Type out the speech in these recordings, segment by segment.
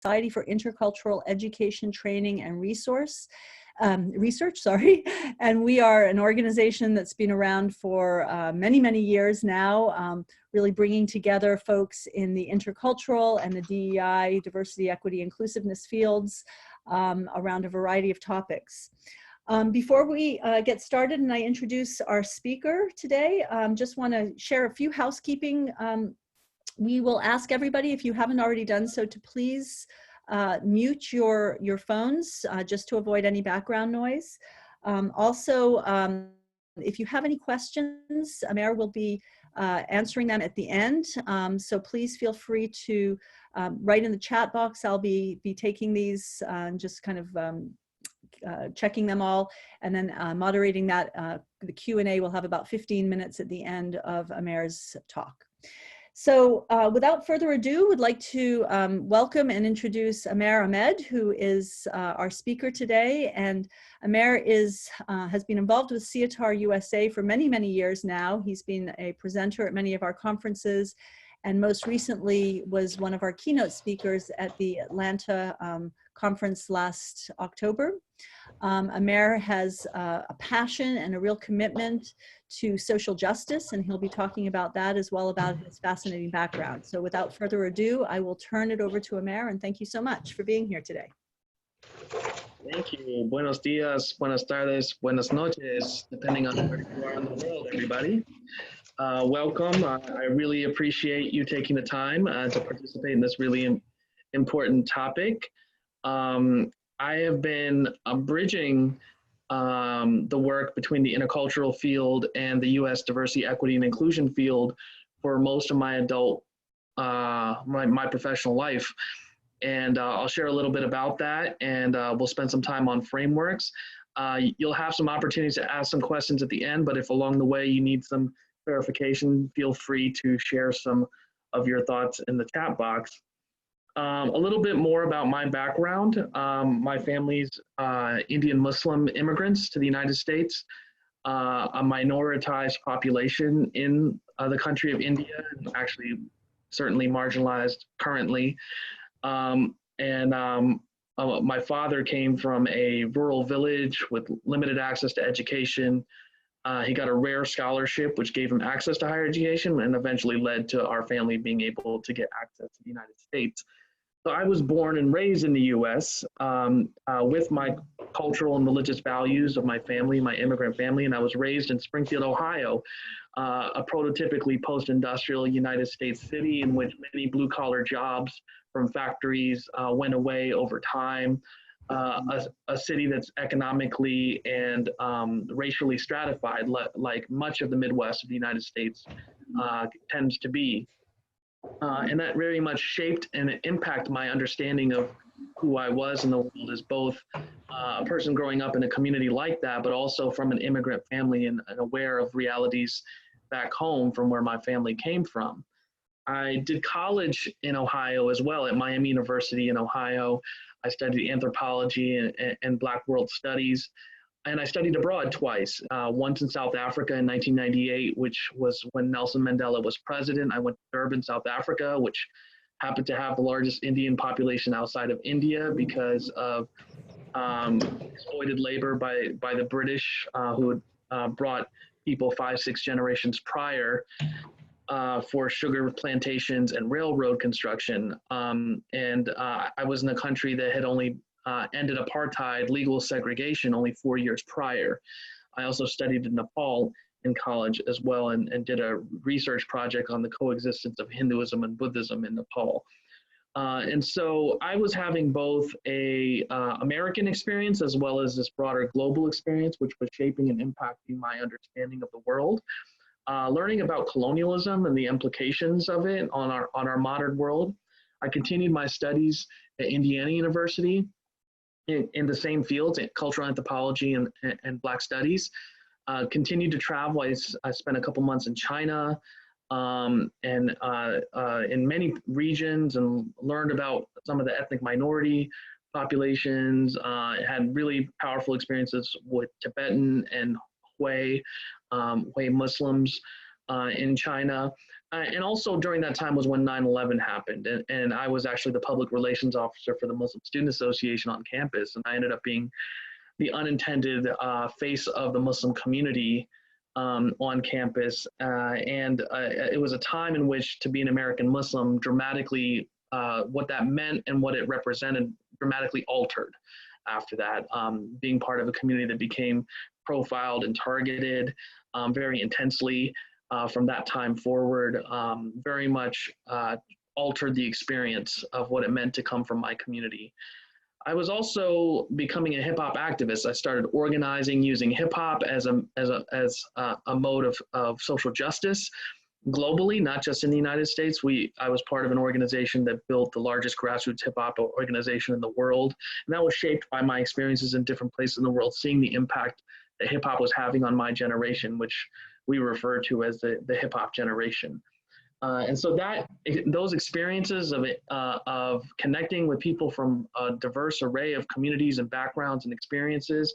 Society for Intercultural Education, Training, and Research, sorry. And we are an organization that's been around for many, many years now, really bringing together folks in the intercultural and the DEI, diversity, equity, inclusiveness fields around a variety of topics. Before we get started and I introduce our speaker today, just want to share a few housekeeping. We will ask everybody, if you haven't already done so, to please mute your phones just to avoid any background noise. Also, if you have any questions, Amer will be answering them at the end. So please feel free to write in the chat box. I'll be taking these and just kind of checking them all, and then moderating that. The Q&A will have about 15 minutes at the end of Amer's talk. So without further ado, would like to welcome and introduce Amer Ahmed, who is our speaker today. And Amer has been involved with SIETAR USA for many, many years now. He's been a presenter at many of our conferences, and most recently was one of our keynote speakers at the Atlanta conference last October. Amer has a passion and a real commitment to social justice, and he'll be talking about that as well, about his fascinating background. So without further ado, I will turn it over to Amer, and thank you so much for being here today. Thank you. Buenos dias, buenas tardes, buenas noches, depending on where you are in the world, everybody. Welcome. I really appreciate you taking the time to participate in this really important topic. I have been bridging the work between the intercultural field and the U.S. diversity, equity, and inclusion field for most of my adult, my professional life. And I'll share a little bit about that, and we'll spend some time on frameworks. You'll have some opportunities to ask some questions at the end, but if along the way you need some clarification, feel free to share some of your thoughts in the chat box. A little bit more about my background. My family's Indian Muslim immigrants to the United States, a minoritized population in the country of India, actually certainly marginalized currently. My father came from a rural village with limited access to education. He got a rare scholarship, which gave him access to higher education and eventually led to our family being able to get access to the United States. So I was born and raised in the US with my cultural and religious values of my family, my immigrant family, and I was raised in Springfield, Ohio, a prototypically post-industrial United States city in which many blue-collar jobs from factories went away over time, a city that's economically and racially stratified, like much of the Midwest of the United States tends to be. And that very much shaped and impacted my understanding of who I was in the world as both a person growing up in a community like that, but also from an immigrant family and aware of realities back home from where my family came from. I did college in Ohio as well, at Miami University in Ohio. I studied anthropology and Black World Studies. And I studied abroad twice, once in South Africa in 1998, which was when Nelson Mandela was president. I went to Durban, South Africa, which happened to have the largest Indian population outside of India because of exploited labor by the British, who had brought people 5-6 generations prior for sugar plantations and railroad construction. I was in a country that had only ended apartheid legal segregation only 4 years prior. I also studied in Nepal in college as well, and did a research project on the coexistence of Hinduism and Buddhism in Nepal. And so I was having both a American experience as well as this broader global experience, which was shaping and impacting my understanding of the world. Learning about colonialism and the implications of it on our modern world. I continued my studies at Indiana University in the same fields, cultural anthropology and Black studies. Continued to travel. I spent a couple months in China and in many regions, and learned about some of the ethnic minority populations. Had really powerful experiences with Tibetan and Hui Muslims in China. and also during that time was when 9/11 happened, and I was actually the public relations officer for the Muslim Student Association on campus, and I ended up being the unintended face of the Muslim community on campus. It was a time in which to be an American Muslim dramatically, what that meant and what it represented dramatically altered after that. Being part of a community that became profiled and targeted very intensely from that time forward, very much altered the experience of what it meant to come from my community. I was also becoming a hip hop activist. I started organizing using hip hop as a mode of social justice globally, not just in the United States. I was part of an organization that built the largest grassroots hip hop organization in the world. And that was shaped by my experiences in different places in the world, seeing the impact that hip hop was having on my generation, which we refer to as the hip hop generation. And so those experiences of connecting with people from a diverse array of communities and backgrounds and experiences,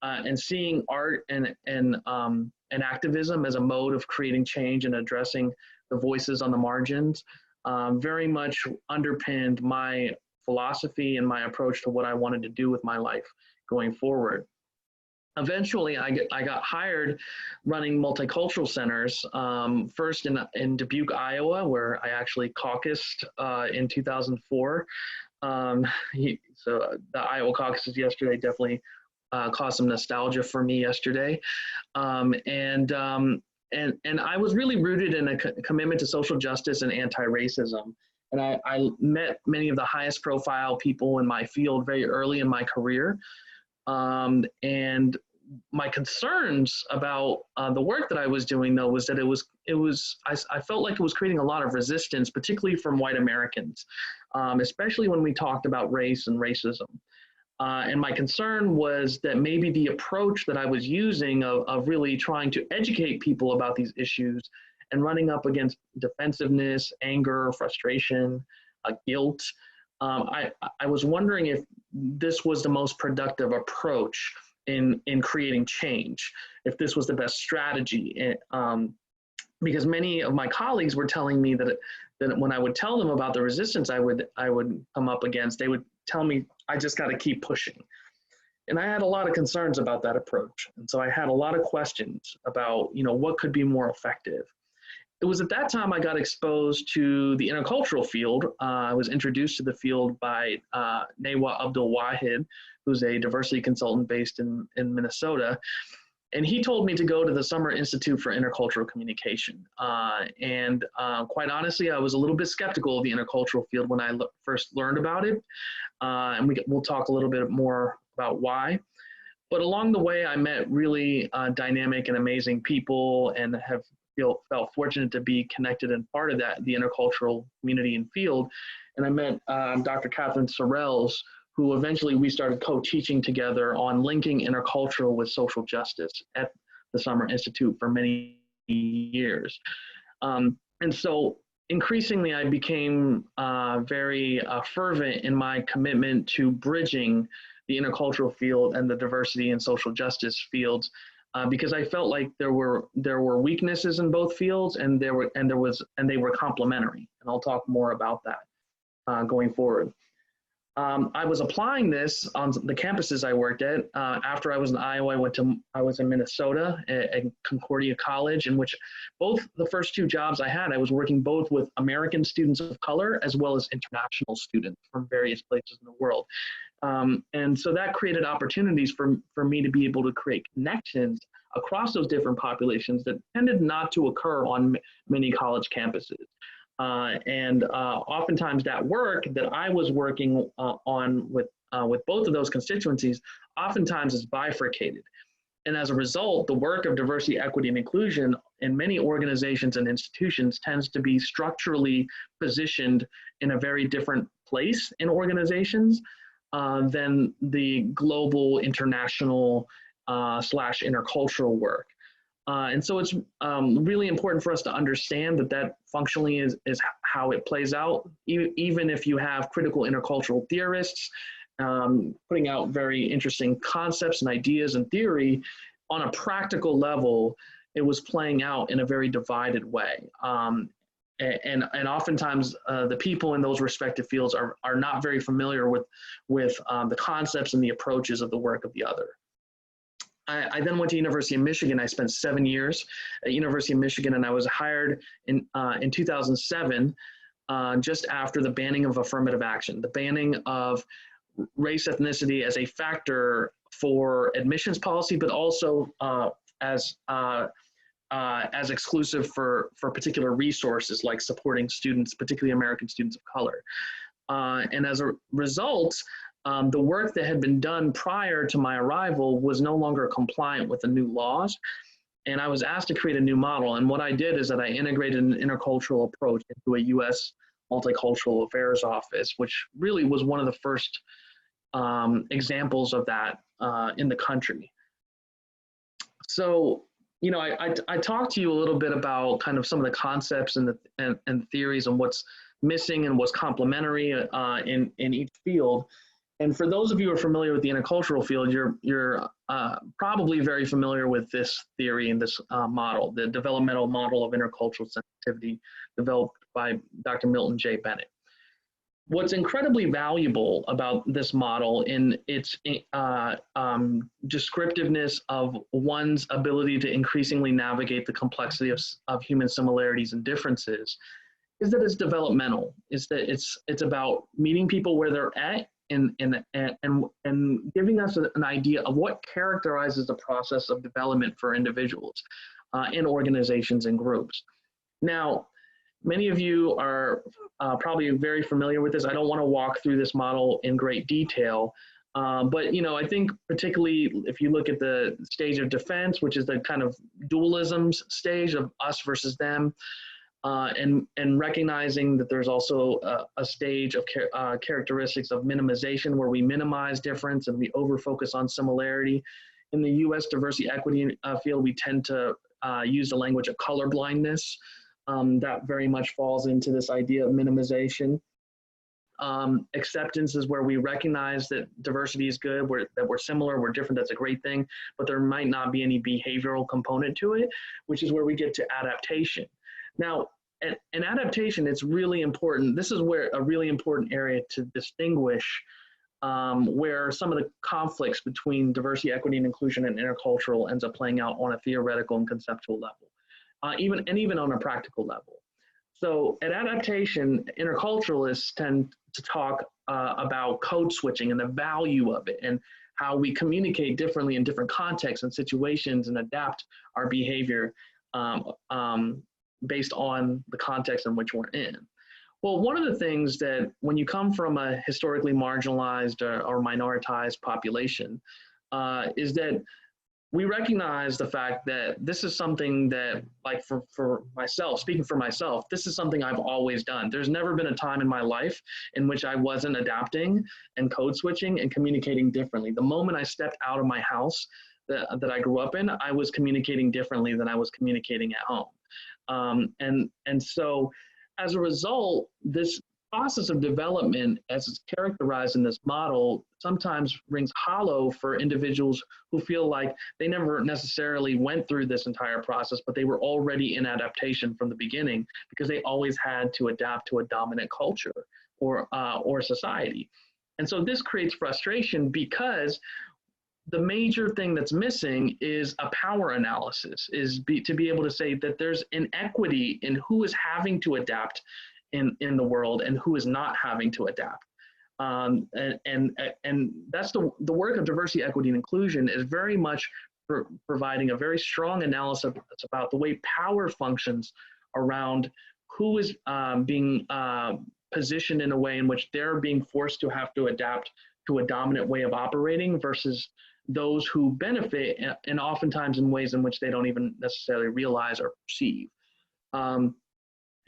and seeing art and activism as a mode of creating change and addressing the voices on the margins, very much underpinned my philosophy and my approach to what I wanted to do with my life going forward. Eventually, I got hired running multicultural centers, first in Dubuque, Iowa, where I actually caucused in 2004. So the Iowa caucuses yesterday definitely caused some nostalgia for me yesterday. And I was really rooted in a commitment to social justice and anti-racism. And I met many of the highest profile people in my field very early in my career. And my concerns about the work that I was doing, though, was that I felt like it was creating a lot of resistance, particularly from white Americans, especially when we talked about race and racism. And my concern was that maybe the approach that I was using of really trying to educate people about these issues and running up against defensiveness, anger, frustration, guilt, I was wondering if this was the most productive approach in creating change, if this was the best strategy. Because many of my colleagues were telling me that when I would tell them about the resistance I would come up against, they would tell me, I just got to keep pushing. And I had a lot of concerns about that approach. And so I had a lot of questions about, what could be more effective. It was at that time I got exposed to the intercultural field. I was introduced to the field by Newa Abdul Wahid, who's a diversity consultant based in Minnesota. And he told me to go to the Summer Institute for Intercultural Communication. And quite honestly, I was a little bit skeptical of the intercultural field when I first learned about it. And we'll talk a little bit more about why. But along the way, I met really dynamic and amazing people and have felt fortunate to be connected and part of the intercultural community and field. And I met Dr. Catherine Sorrells, who eventually we started co-teaching together on linking intercultural with social justice at the Summer Institute for many years. And so increasingly I became very fervent in my commitment to bridging the intercultural field and the diversity and social justice fields, because I felt like there were weaknesses in both fields, and they were complementary. And I'll talk more about that going forward. I was applying this on the campuses I worked at. After I was in Iowa, I was in Minnesota at Concordia College, in which both the first two jobs I had, I was working both with American students of color as well as international students from various places in the world. And so that created opportunities for me to be able to create connections across those different populations that tended not to occur on many college campuses. And oftentimes that work that I was working on with both of those constituencies oftentimes is bifurcated. And as a result, the work of diversity, equity, and inclusion in many organizations and institutions tends to be structurally positioned in a very different place in organizations than the global, international, / intercultural work. And so it's really important for us to understand that functionally is how it plays out, even if you have critical intercultural theorists putting out very interesting concepts and ideas and theory. On a practical level, it was playing out in a very divided way. and oftentimes the people in those respective fields are not very familiar with the concepts and the approaches of the work of the other. I then went to University of Michigan. I spent 7 years at University of Michigan, and I was hired in 2007, just after the banning of affirmative action, the banning of race ethnicity as a factor for admissions policy, but also as exclusive for particular resources like supporting students, particularly American students of color. And as a result, the work that had been done prior to my arrival was no longer compliant with the new laws. And I was asked to create a new model. And what I did is that I integrated an intercultural approach into a US multicultural affairs office, which really was one of the first examples of that in the country. So, you know, I talked to you a little bit about kind of some of the concepts and theories and what's missing and what's complementary in each field. And for those of you who are familiar with the intercultural field, you're probably very familiar with this theory and this model, the developmental model of intercultural sensitivity developed by Dr. Milton J. Bennett. What's incredibly valuable about this model in its descriptiveness of one's ability to increasingly navigate the complexity of human similarities and differences is that it's developmental, is that it's about meeting people where they're at and giving us an idea of what characterizes the process of development for individuals in organizations and groups. Now, many of you are probably very familiar with this. I don't want to walk through this model in great detail, but you know, I think particularly if you look at the stage of defense, which is the kind of dualisms stage of us versus them, and recognizing that there's also a stage of characteristics of minimization where we minimize difference and we over-focus on similarity. In the US diversity equity field, we tend to use the language of colorblindness. That very much falls into this idea of minimization. Acceptance is where we recognize that diversity is good, that we're similar, we're different, that's a great thing, but there might not be any behavioral component to it, which is where we get to adaptation. Now, in adaptation, it's really important. This is where a really important area to distinguish where some of the conflicts between diversity, equity, and inclusion and intercultural ends up playing out on a theoretical and conceptual level, even on a practical level. So at adaptation, interculturalists tend to talk about code switching and the value of it and how we communicate differently in different contexts and situations and adapt our behavior based on the context in which we're in. Well, one of the things that when you come from a historically marginalized or minoritized population is that we recognize the fact that this is something that, like for myself, speaking for myself, this is something I've always done. There's never been a time in my life in which I wasn't adapting and code switching and communicating differently. The moment I stepped out of my house that I grew up in, I was communicating differently than I was communicating at home. And so as a result, this process of development, as it's characterized in this model, sometimes rings hollow for individuals who feel like they never necessarily went through this entire process, but they were already in adaptation from the beginning because they always had to adapt to a dominant culture or society. And so this creates frustration because the major thing that's missing is a power analysis, to be able to say that there's inequity in who is having to adapt in the world and who is not having to adapt. And that's the work of diversity, equity, and inclusion is very much providing a very strong analysis about the way power functions around who is being positioned in a way in which they're being forced to have to adapt to a dominant way of operating versus those who benefit, and oftentimes in ways in which they don't even necessarily realize or perceive.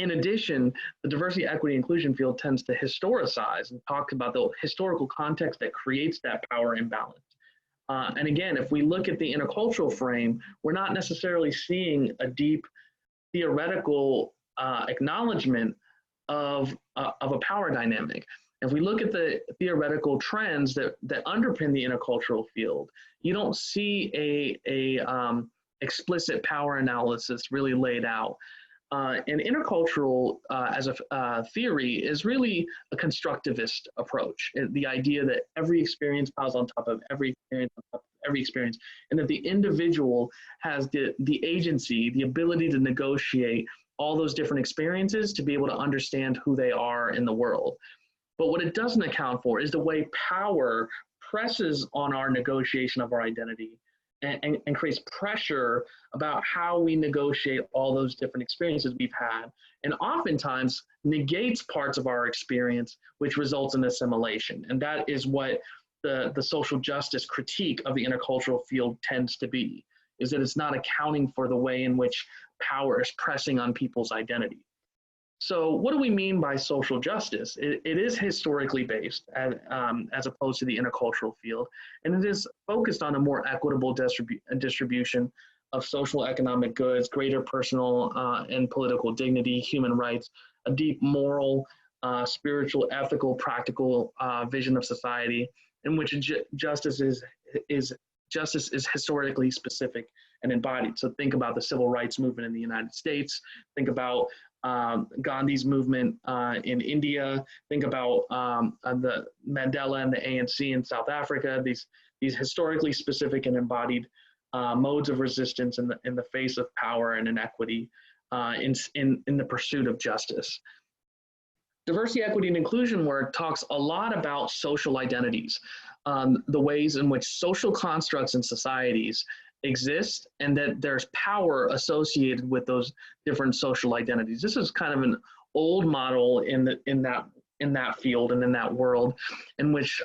In addition, the diversity, equity, inclusion field tends to historicize and talk about the historical context that creates that power imbalance. And again, if we look at the intercultural frame, we're not necessarily seeing a deep theoretical acknowledgement of a power dynamic. If we look at the theoretical trends that underpin the intercultural field, you don't see a explicit power analysis really laid out. And intercultural as a theory is really a constructivist approach. The idea that every experience piles on top of every experience, on top of every experience, and that the individual has the agency, the ability to negotiate all those different experiences to be able to understand who they are in the world. But what it doesn't account for is the way power presses on our negotiation of our identity and creates pressure about how we negotiate all those different experiences we've had, and oftentimes negates parts of our experience, which results in assimilation. And that is what the social justice critique of the intercultural field tends to be, is that it's not accounting for the way in which power is pressing on people's identity. So what do we mean by social justice? It is historically based as opposed to the intercultural field, and it is focused on a more equitable distribution of social economic goods, greater personal and political dignity, human rights, a deep moral, spiritual, ethical, practical vision of society in which justice is historically specific and embodied. So think about the civil rights movement in the United States, think about Gandhi's movement in India, think about the Mandela and the ANC in South Africa, these historically specific and embodied modes of resistance in the face of power and inequity in the pursuit of justice. Diversity, equity, and inclusion work talks a lot about social identities, the ways in which social constructs in societies exist, and that there's power associated with those different social identities. This is kind of an old model in that field and in that world, in which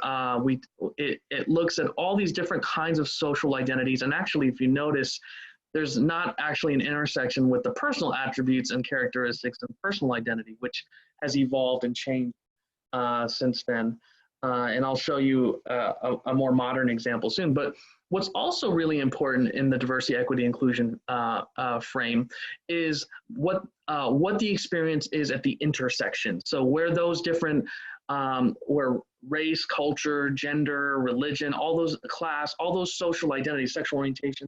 it looks at all these different kinds of social identities. And actually, if you notice, there's not actually an intersection with the personal attributes and characteristics and personal identity, which has evolved and changed since then. And I'll show you a more modern example soon. But what's also really important in the diversity, equity, inclusion frame is what the experience is at the intersection. So where those different, where race, culture, gender, religion, all those class, all those social identities, sexual orientation,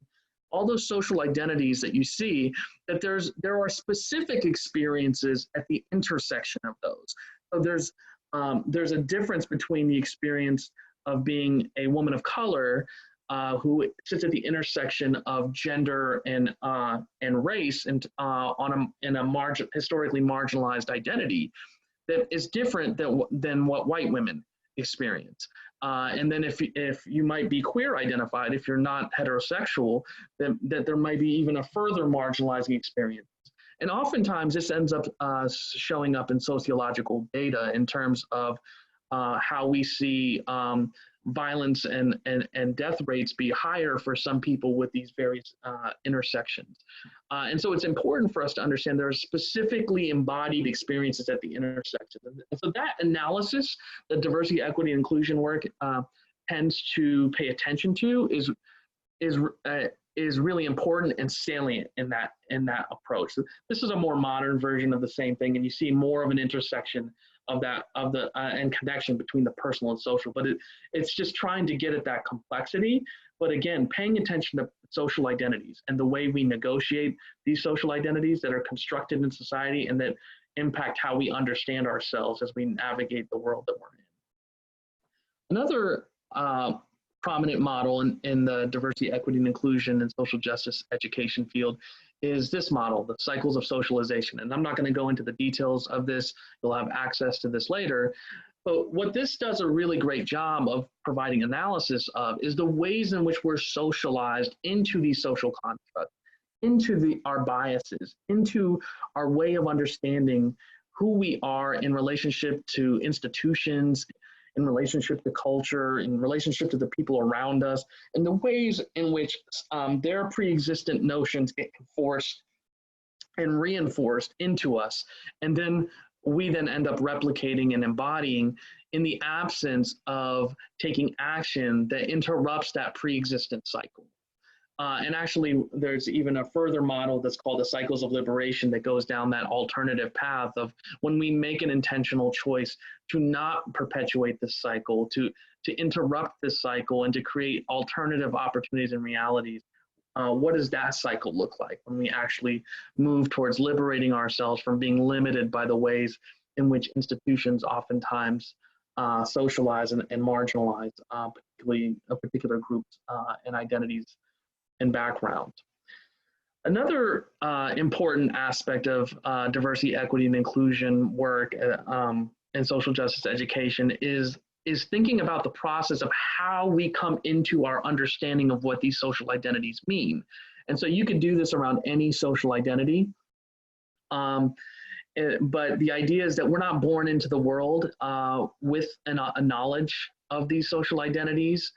all those social identities that you see, that there are specific experiences at the intersection of those. So there's a difference between the experience of being a woman of color who sits at the intersection of gender and race and in a historically marginalized identity that is different than what white women experience. And then if you might be queer identified, if you're not heterosexual, then that there might be even a further marginalizing experience. And oftentimes this ends up showing up in sociological data in terms of how we see violence and death rates be higher for some people with these various intersections. And so it's important for us to understand there are specifically embodied experiences at the intersection. And so that analysis, the diversity, equity, and inclusion work tends to pay attention to is really important and salient in that approach. So this is a more modern version of the same thing, and you see more of an intersection and connection between the personal and social, but it's just trying to get at that complexity. But again, paying attention to social identities and the way we negotiate these social identities that are constructed in society and that impact how we understand ourselves as we navigate the world that we're in. Another prominent model in the diversity, equity, and inclusion and social justice education field is this model, the cycles of socialization. And I'm not going to go into the details of this. You'll have access to this later. But what this does a really great job of providing analysis of is the ways in which we're socialized into these social constructs, into our biases, into our way of understanding who we are in relationship to institutions, in relationship to culture, in relationship to the people around us, and the ways in which their pre-existent notions get forced and reinforced into us. And then we then end up replicating and embodying in the absence of taking action that interrupts that pre-existent cycle. And actually, there's even a further model that's called the cycles of liberation that goes down that alternative path of when we make an intentional choice to not perpetuate this cycle, to interrupt this cycle and to create alternative opportunities and realities what does that cycle look like when we actually move towards liberating ourselves from being limited by the ways in which institutions oftentimes socialize and marginalize particularly particular groups and identities and backgrounds. Another important aspect of diversity, equity, and inclusion work and social justice education is thinking about the process of how we come into our understanding of what these social identities mean. And so you could do this around any social identity. But the idea is that we're not born into the world with a knowledge of these social identities.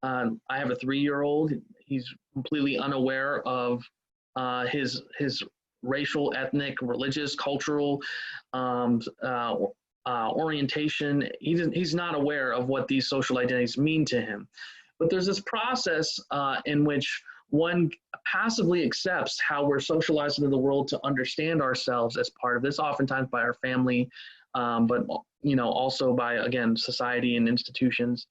I have a 3-year-old. He's completely unaware of his racial, ethnic, religious, cultural orientation. He's not aware of what these social identities mean to him. But there's this process in which one passively accepts how we're socialized into the world to understand ourselves as part of this, oftentimes by our family, but also by, again, society and institutions.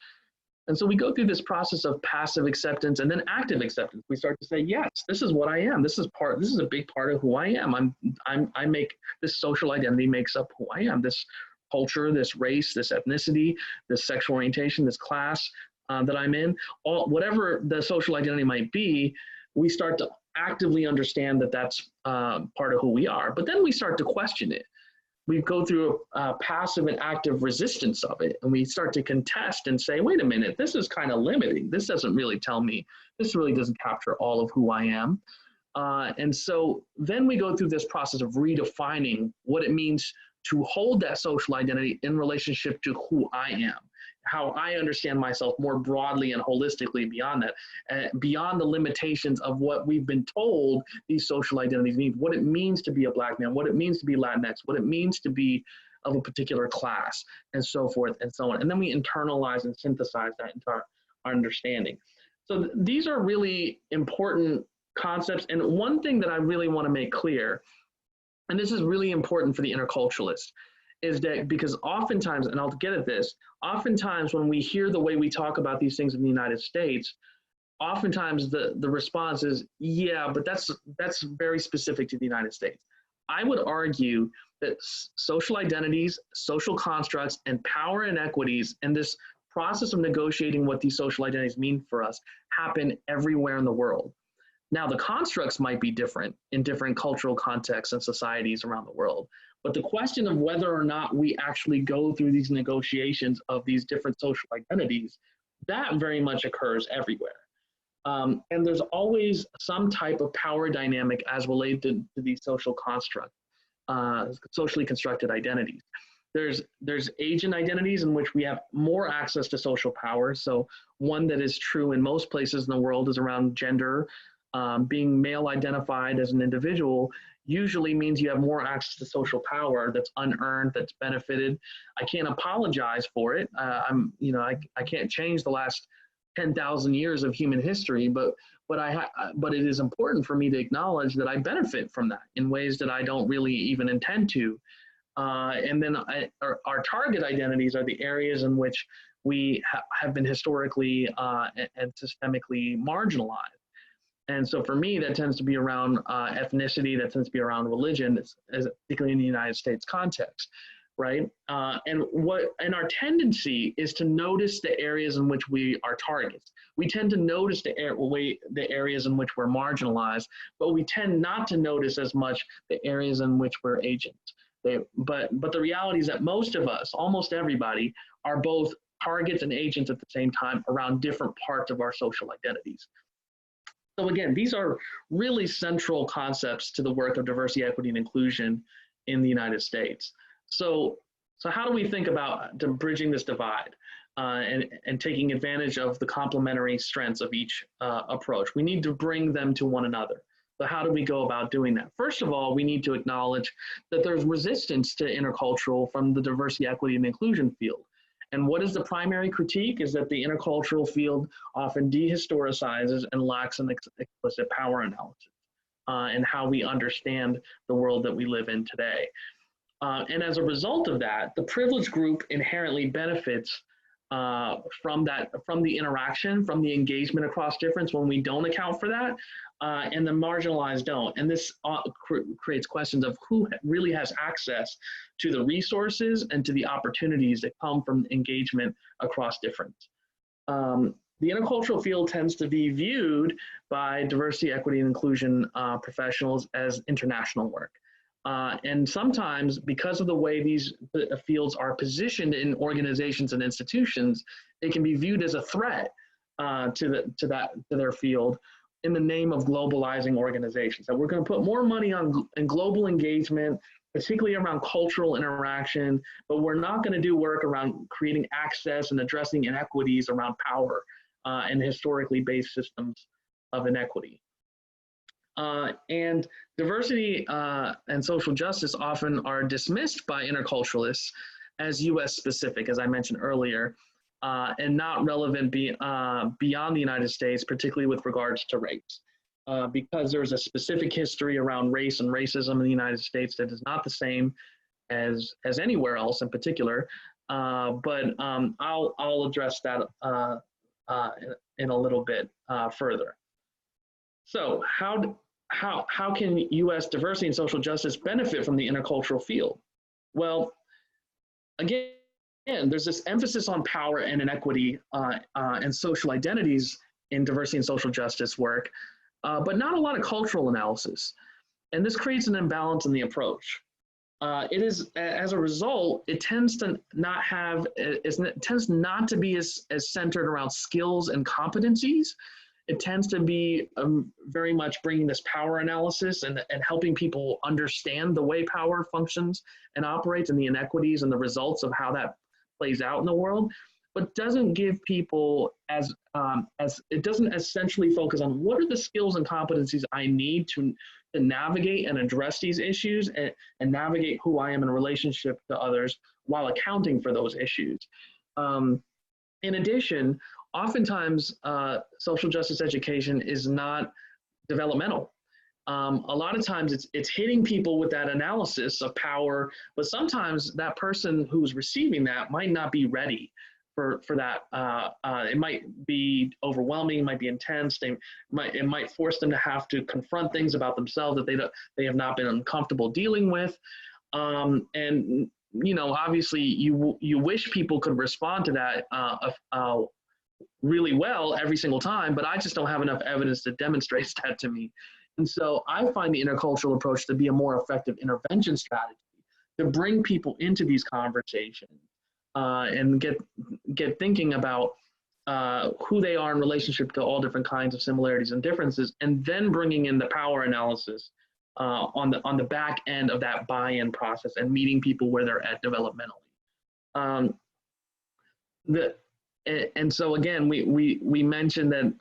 And so we go through this process of passive acceptance and then active acceptance. We start to say, yes, this is what I am. This is a big part of who I am. I make this social identity makes up who I am. This culture, this race, this ethnicity, this sexual orientation, this class that I'm in, whatever the social identity might be, we start to actively understand that that's part of who we are. But then we start to question it. We go through a passive and active resistance of it, and we start to contest and say, wait a minute, this is kind of limiting. This doesn't really tell me, this really doesn't capture all of who I am. And so then we go through this process of redefining what it means to hold that social identity in relationship to who I am, how I understand myself more broadly and holistically beyond that, beyond the limitations of what we've been told these social identities mean, what it means to be a Black man, what it means to be Latinx, what it means to be of a particular class, and so forth and so on. And then we internalize and synthesize that into our understanding. So these are really important concepts. And one thing that I really want to make clear, and this is really important for the interculturalist, is that because oftentimes, and I'll get at this, oftentimes when we hear the way we talk about these things in the United States, oftentimes the response is, yeah, but that's very specific to the United States. I would argue that social identities, social constructs, and power inequities, and this process of negotiating what these social identities mean for us happen everywhere in the world. Now, the constructs might be different in different cultural contexts and societies around the world, but the question of whether or not we actually go through these negotiations of these different social identities, that very much occurs everywhere. And there's always some type of power dynamic as related to these social constructs, socially constructed identities. There's agent identities in which we have more access to social power. So one that is true in most places in the world is around gender. Being male identified as an individual usually means you have more access to social power that's unearned, that's benefited. I can't apologize for it. I can't change the last 10,000 years of human history, but it is important for me to acknowledge that I benefit from that in ways that I don't really even intend to. And then our target identities are the areas in which we have been historically and systemically marginalized. And so for me, that tends to be around ethnicity, that tends to be around religion, particularly in the United States context, right? And our tendency is to notice the areas in which we are targets. We tend to notice the areas in which we're marginalized, but we tend not to notice as much the areas in which we're agents. But the reality is that most of us, almost everybody, are both targets and agents at the same time around different parts of our social identities. So again, these are really central concepts to the work of diversity, equity, and inclusion in the United States. So how do we think about bridging this divide and taking advantage of the complementary strengths of each approach? We need to bring them to one another. So how do we go about doing that? First of all, we need to acknowledge that there's resistance to intercultural from the diversity, equity, and inclusion field. And what is the primary critique is that the intercultural field often dehistoricizes and lacks an explicit power analysis in how we understand the world that we live in today. And as a result of that, the privileged group inherently benefits from the interaction, from the engagement across difference when we don't account for that, and the marginalized don't. And this creates questions of who really has access to the resources and to the opportunities that come from engagement across difference. The intercultural field tends to be viewed by diversity, equity, and inclusion professionals as international work. And sometimes, because of the way these fields are positioned in organizations and institutions, it can be viewed as a threat to their field in the name of globalizing organizations. That we're going to put more money on global engagement, particularly around cultural interaction, but we're not going to do work around creating access and addressing inequities around power and historically based systems of inequity. And diversity and social justice often are dismissed by interculturalists as US specific, as I mentioned earlier, and not relevant beyond the United States, particularly with regards to race. Because there's a specific history around race and racism in the United States that is not the same as anywhere else in particular. But I'll address that in a little bit further. So how can US diversity and social justice benefit from the intercultural field? Well, again, there's this emphasis on power and inequity and social identities in diversity and social justice work, but not a lot of cultural analysis. And this creates an imbalance in the approach. It is, as a result, it tends to not have, it tends not to be as centered around skills and competencies. It tends to be very much bringing this power analysis and helping people understand the way power functions and operates and the inequities and the results of how that plays out in the world, but doesn't give people as it doesn't essentially focus on what are the skills and competencies I need to navigate and address these issues and navigate who I am in relationship to others while accounting for those issues. In addition, oftentimes social justice education is not developmental. A lot of times it's hitting people with that analysis of power, but sometimes that person who's receiving that might not be ready for that. It might be overwhelming, it might be intense. It might force them to have to confront things about themselves that they have not been uncomfortable dealing with. And you know, obviously, you wish people could respond to that really well every single time, but I just don't have enough evidence that demonstrates that to me. And so I find the intercultural approach to be a more effective intervention strategy to bring people into these conversations and get thinking about who they are in relationship to all different kinds of similarities and differences, and then bringing in the power analysis on the back end of that buy-in process and meeting people where they're at developmentally. And so again, we mentioned that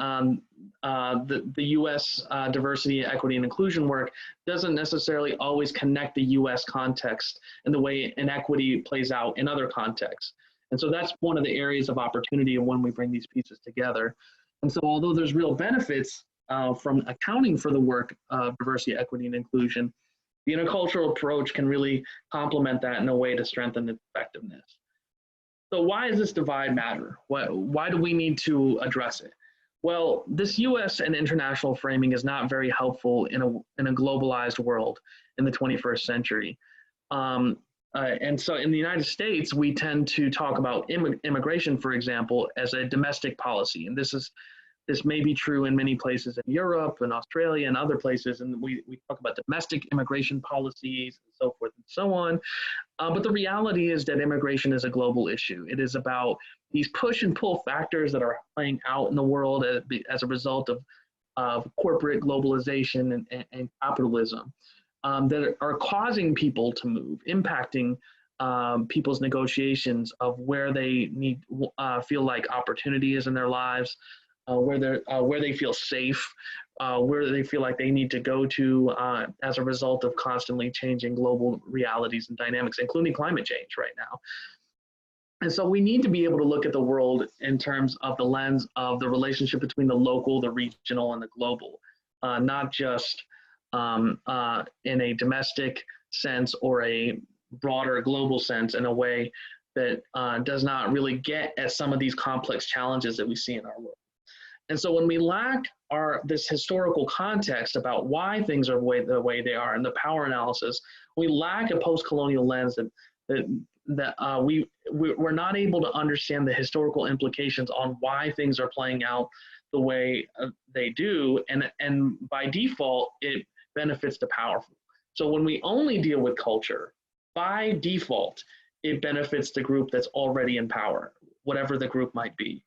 the U.S. diversity, equity, and inclusion work doesn't necessarily always connect the U.S. context and the way inequity plays out in other contexts. And so that's one of the areas of opportunity when we bring these pieces together. And so although there's real benefits from accounting for the work of diversity, equity, and inclusion, the intercultural approach can really complement that in a way to strengthen its effectiveness. So why does this divide matter? Why do we need to address it? Well, this US and international framing is not very helpful in a globalized world in the 21st century. And so in the United States, we tend to talk about immigration, for example, as a domestic policy. And this may be true in many places in Europe and Australia and other places. And we talk about domestic immigration policies and so forth and so on. But the reality is that immigration is a global issue. It is about these push and pull factors that are playing out in the world as a result of corporate globalization and capitalism that are causing people to move, impacting people's negotiations of where they feel like opportunity is in their lives, where they feel safe, where they feel like they need to go to as a result of constantly changing global realities and dynamics, including climate change right now. And so we need to be able to look at the world in terms of the lens of the relationship between the local, the regional, and the global, not just in a domestic sense or a broader global sense in a way that does not really get at some of these complex challenges that we see in our world. And so when we lack this historical context about why things are the way they are and the power analysis, we lack a post-colonial lens we're not able to understand the historical implications on why things are playing out the way they do, and by default, it benefits the powerful. So when we only deal with culture, by default, it benefits the group that's already in power, whatever the group might be.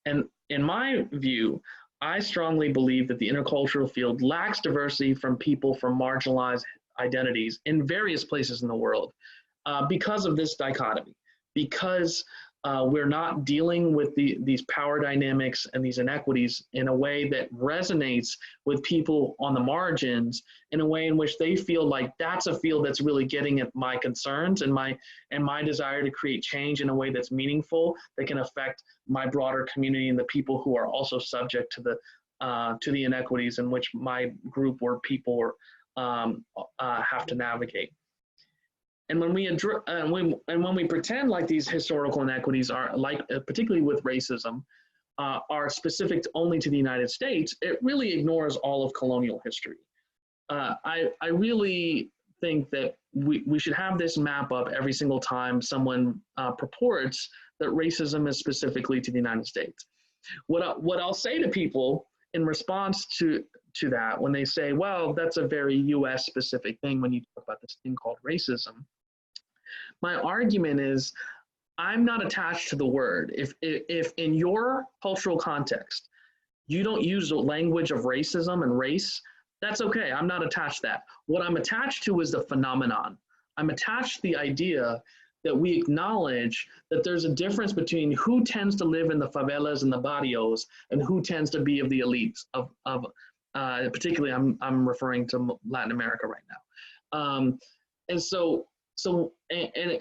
And in my view, I strongly believe that the intercultural field lacks diversity from people from marginalized identities in various places in the world because of this dichotomy, because we're not dealing with these power dynamics and these inequities in a way that resonates with people on the margins, in a way in which they feel like that's a field that's really getting at my concerns and my desire to create change in a way that's meaningful, that can affect my broader community and the people who are also subject to the inequities in which my group or people have to navigate. And when we pretend like these historical inequities are particularly with racism, are specific only to the United States, it really ignores all of colonial history. I really think that we should have this map up every single time someone purports that racism is specifically to the United States. What I'll say to people in response to that, when they say, well, that's a very US specific thing when you talk about this thing called racism, my argument is, I'm not attached to the word. If in your cultural context, you don't use the language of racism and race, that's okay. I'm not attached to that. What I'm attached to is the phenomenon. I'm attached to the idea that we acknowledge that there's a difference between who tends to live in the favelas and the barrios and who tends to be of the elites particularly I'm referring to Latin America right now.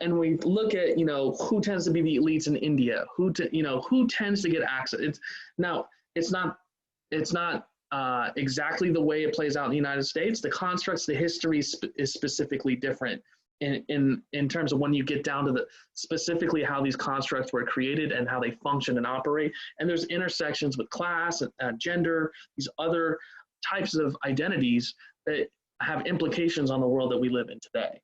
And we look at, who tends to be the elites in India, who tends to get access. It's not exactly the way it plays out in the United States. The constructs, the history is specifically different in terms of when you get down to specifically how these constructs were created and how they function and operate. And there's intersections with class and gender, these other types of identities that have implications on the world that we live in today.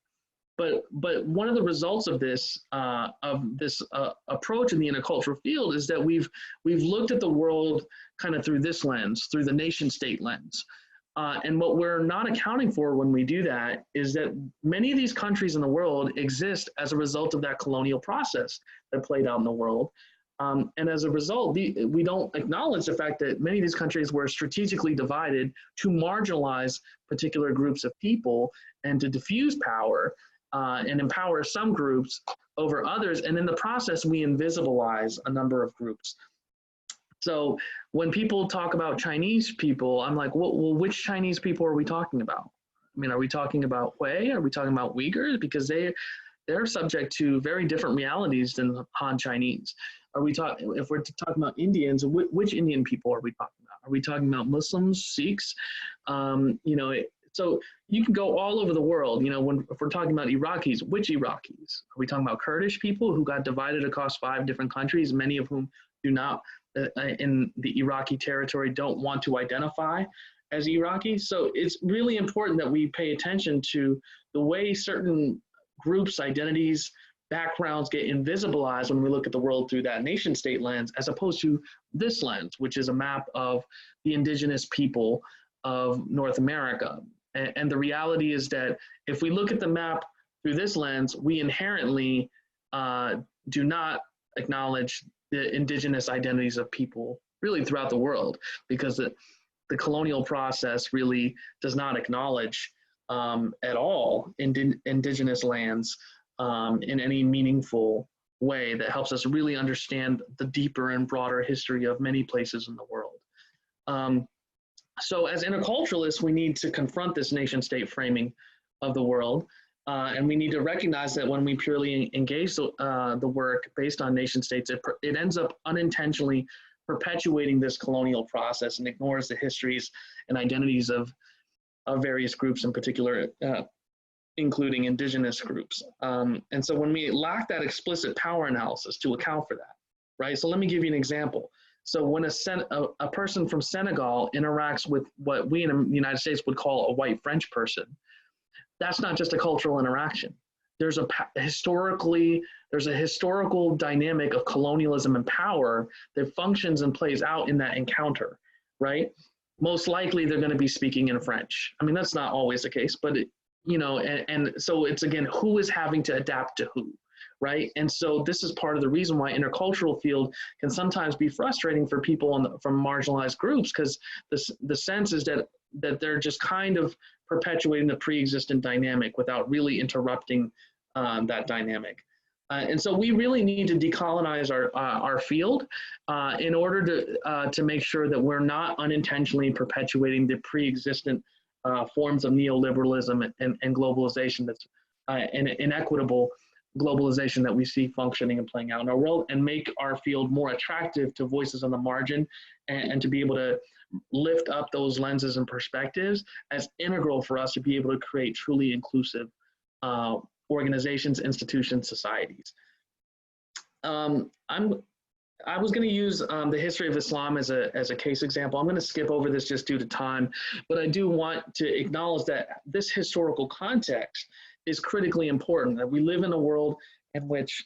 But one of the results of this approach in the intercultural field is that we've looked at the world kind of through this lens, through the nation state lens. And what we're not accounting for when we do that is that many of these countries in the world exist as a result of that colonial process that played out in the world. And as a result, we don't acknowledge the fact that many of these countries were strategically divided to marginalize particular groups of people and to diffuse power and empower some groups over others. And in the process, we invisibilize a number of groups. So when people talk about Chinese people, I'm like, well, which Chinese people are we talking about? I mean, are we talking about Hui? Are we talking about Uyghurs? Because they're subject to very different realities than Han Chinese. If we're talking about Indians, which Indian people are we talking about? Are we talking about Muslims, Sikhs? So you can go all over the world. If we're talking about Iraqis, which Iraqis? Are we talking about Kurdish people who got divided across 5 different countries, many of whom do not, in the Iraqi territory, don't want to identify as Iraqi? So it's really important that we pay attention to the way certain groups, identities, backgrounds get invisibilized when we look at the world through that nation state lens, as opposed to this lens, which is a map of the indigenous people of North America. And the reality is that if we look at the map through this lens, we inherently do not acknowledge the indigenous identities of people really throughout the world, because the colonial process really does not acknowledge at all indigenous lands in any meaningful way that helps us really understand the deeper and broader history of many places in the world. So as interculturalists, we need to confront this nation-state framing of the world, and we need to recognize that when we purely engage the work based on nation-states, it ends up unintentionally perpetuating this colonial process and ignores the histories and identities of various groups, in particular including indigenous groups. And so when we lack that explicit power analysis to account for that, right? So let me give you an example. So when a person from Senegal interacts with what we in the United States would call a white French person, that's not just a cultural interaction. There's a historical dynamic of colonialism and power that functions and plays out in that encounter, right? Most likely they're going to be speaking in French. I mean, that's not always the case, but and so it's, again, who is having to adapt to who, right? And so this is part of the reason why intercultural field can sometimes be frustrating for people from marginalized groups, because the sense is that they're just kind of perpetuating the pre-existent dynamic without really interrupting that dynamic. And so we really need to decolonize our field in order to make sure that we're not unintentionally perpetuating the pre-existent forms of neoliberalism and globalization that's and inequitable globalization that we see functioning and playing out in our world, and make our field more attractive to voices on the margin, and to be able to lift up those lenses and perspectives as integral for us to be able to create truly inclusive organizations, institutions, societies. I was going to use the history of Islam as a case example. I'm going to skip over this just due to time, but I do want to acknowledge that this historical context is critically important, that we live in a world in which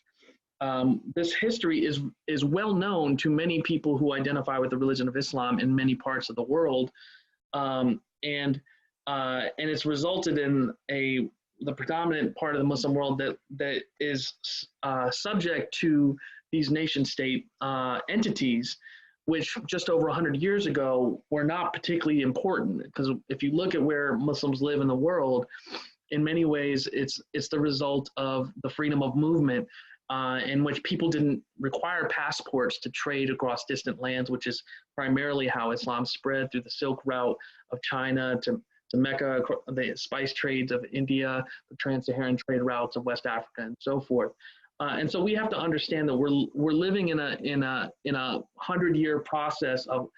this history is well known to many people who identify with the religion of Islam in many parts of the world, and it's resulted in the predominant part of the Muslim world that is subject to these nation-state entities, which just over 100 years ago were not particularly important. Because if you look at where Muslims live in the world, in many ways, it's the result of the freedom of movement, in which people didn't require passports to trade across distant lands, which is primarily how Islam spread through the Silk Route of China to Mecca, the spice trades of India, the trans-Saharan trade routes of West Africa, and so forth. And so we have to understand that we're living in a 100-year process of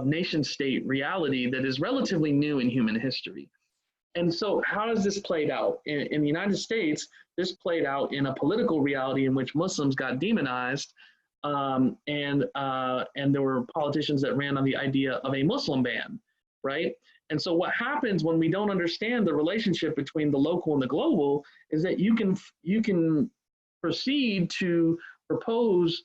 nation-state reality that is relatively new in human history. And so how has this played out? In the United States, this played out in a political reality in which Muslims got demonized, and there were politicians that ran on the idea of a Muslim ban, right? And so what happens when we don't understand the relationship between the local and the global is that you can proceed to propose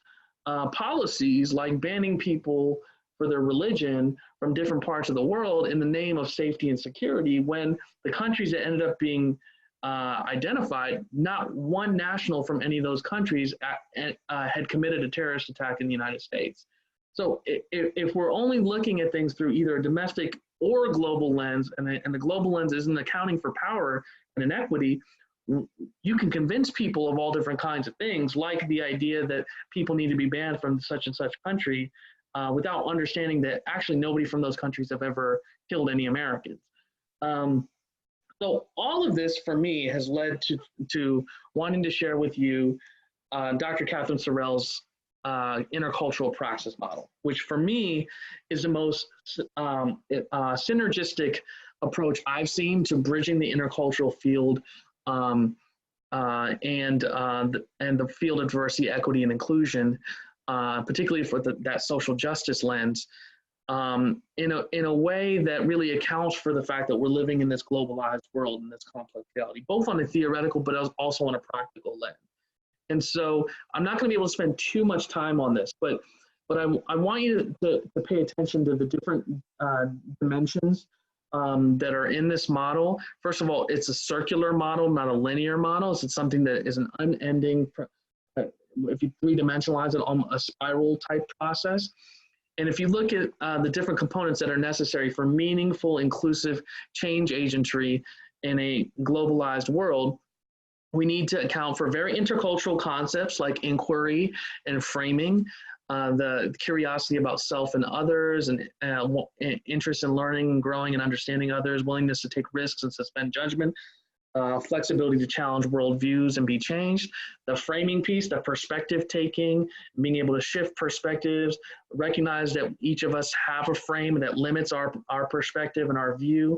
policies like banning people for their religion from different parts of the world in the name of safety and security, when the countries that ended up being identified, not one national from any of those countries had committed a terrorist attack in the United States. So if we're only looking at things through either a domestic or a global lens, and the global lens isn't accounting for power and inequity, you can convince people of all different kinds of things, like the idea that people need to be banned from such and such country, without understanding that actually nobody from those countries have ever killed any Americans. So all of this for me has led to wanting to share with you Dr. Catherine Sorrell's intercultural praxis model, which for me is the most synergistic approach I've seen to bridging the intercultural field and the field of diversity, equity, and inclusion, particularly for that social justice lens, in a way that really accounts for the fact that we're living in this globalized world and this complex reality, both on a theoretical but also on a practical lens. And so I'm not going to be able to spend too much time on this, but I want you to pay attention to the different dimensions that are in this model. First of all, it's a circular model, not a linear model. So it's something that is an unending, if you three-dimensionalize it, a spiral type process. And if you look at the different components that are necessary for meaningful, inclusive change agentry in a globalized world, we need to account for very intercultural concepts like inquiry and framing, the curiosity about self and others, and interest in learning and growing and understanding others, willingness to take risks and suspend judgment, flexibility to challenge worldviews and be changed, the framing piece, the perspective taking, being able to shift perspectives, recognize that each of us have a frame that limits our perspective and our view.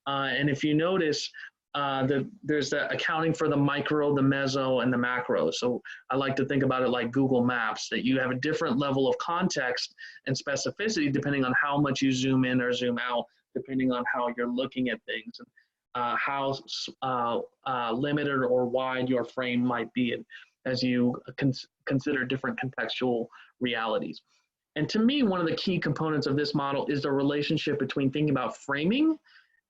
And if you notice, there's the accounting for the micro, the meso, and the macro. So I like to think about it like Google Maps, that you have a different level of context and specificity depending on how much you zoom in or zoom out, depending on how you're looking at things, and how limited or wide your frame might be as you consider different contextual realities. And to me, one of the key components of this model is the relationship between thinking about framing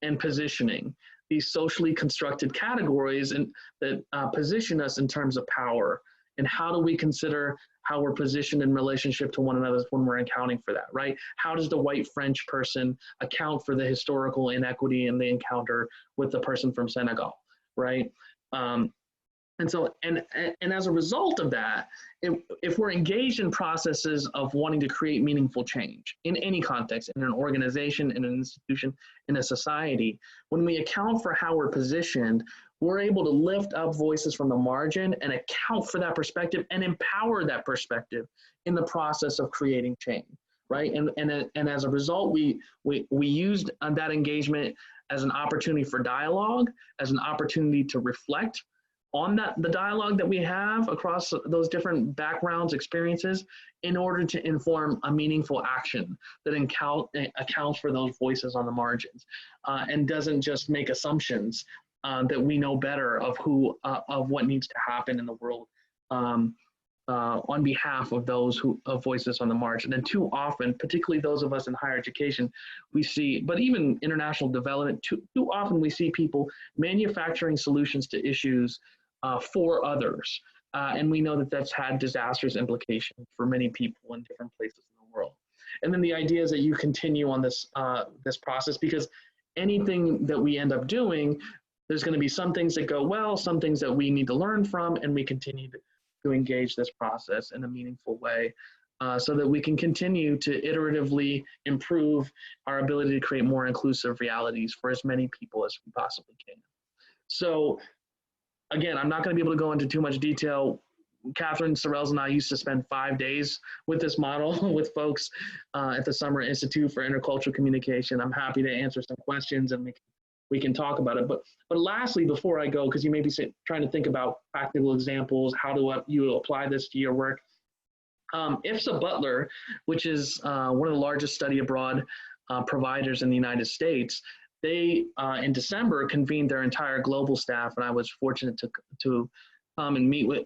and positioning, these socially constructed categories that position us in terms of power. And how do we consider how we're positioned in relationship to one another when we're accounting for that, right? How does the white French person account for the historical inequity in the encounter with the person from Senegal, right? And so, and as a result of that, if we're engaged in processes of wanting to create meaningful change in any context, in an organization, in an institution, in a society, when we account for how we're positioned, we're able to lift up voices from the margin and account for that perspective and empower that perspective in the process of creating change, right? And as a result, we used that engagement as an opportunity for dialogue, as an opportunity to reflect on the dialogue that we have across those different backgrounds, experiences, in order to inform a meaningful action that accounts for those voices on the margins, and doesn't just make assumptions that we know better of what needs to happen in the world on behalf of those voices on the margin. And too often, particularly those of us in higher education, we see, but even international development, too often we see people manufacturing solutions to issues for others. And we know that that's had disastrous implications for many people in different places in the world. And then the idea is that you continue on this, this process, because anything that we end up doing, there's going to be some things that go well, some things that we need to learn from, and we continue to engage this process in a meaningful way, so that we can continue to iteratively improve our ability to create more inclusive realities for as many people as we possibly can. So again, I'm not going to be able to go into too much detail. Catherine Sorrells and I used to spend 5 days with this model with folks at the Summer Institute for Intercultural Communication. I'm happy to answer some questions and we can talk about it. But lastly, before I go, because you may be trying to think about practical examples, how do you apply this to your work? IFSA-Butler, which is one of the largest study abroad providers in the United States, they, in December, convened their entire global staff, and I was fortunate to come and meet with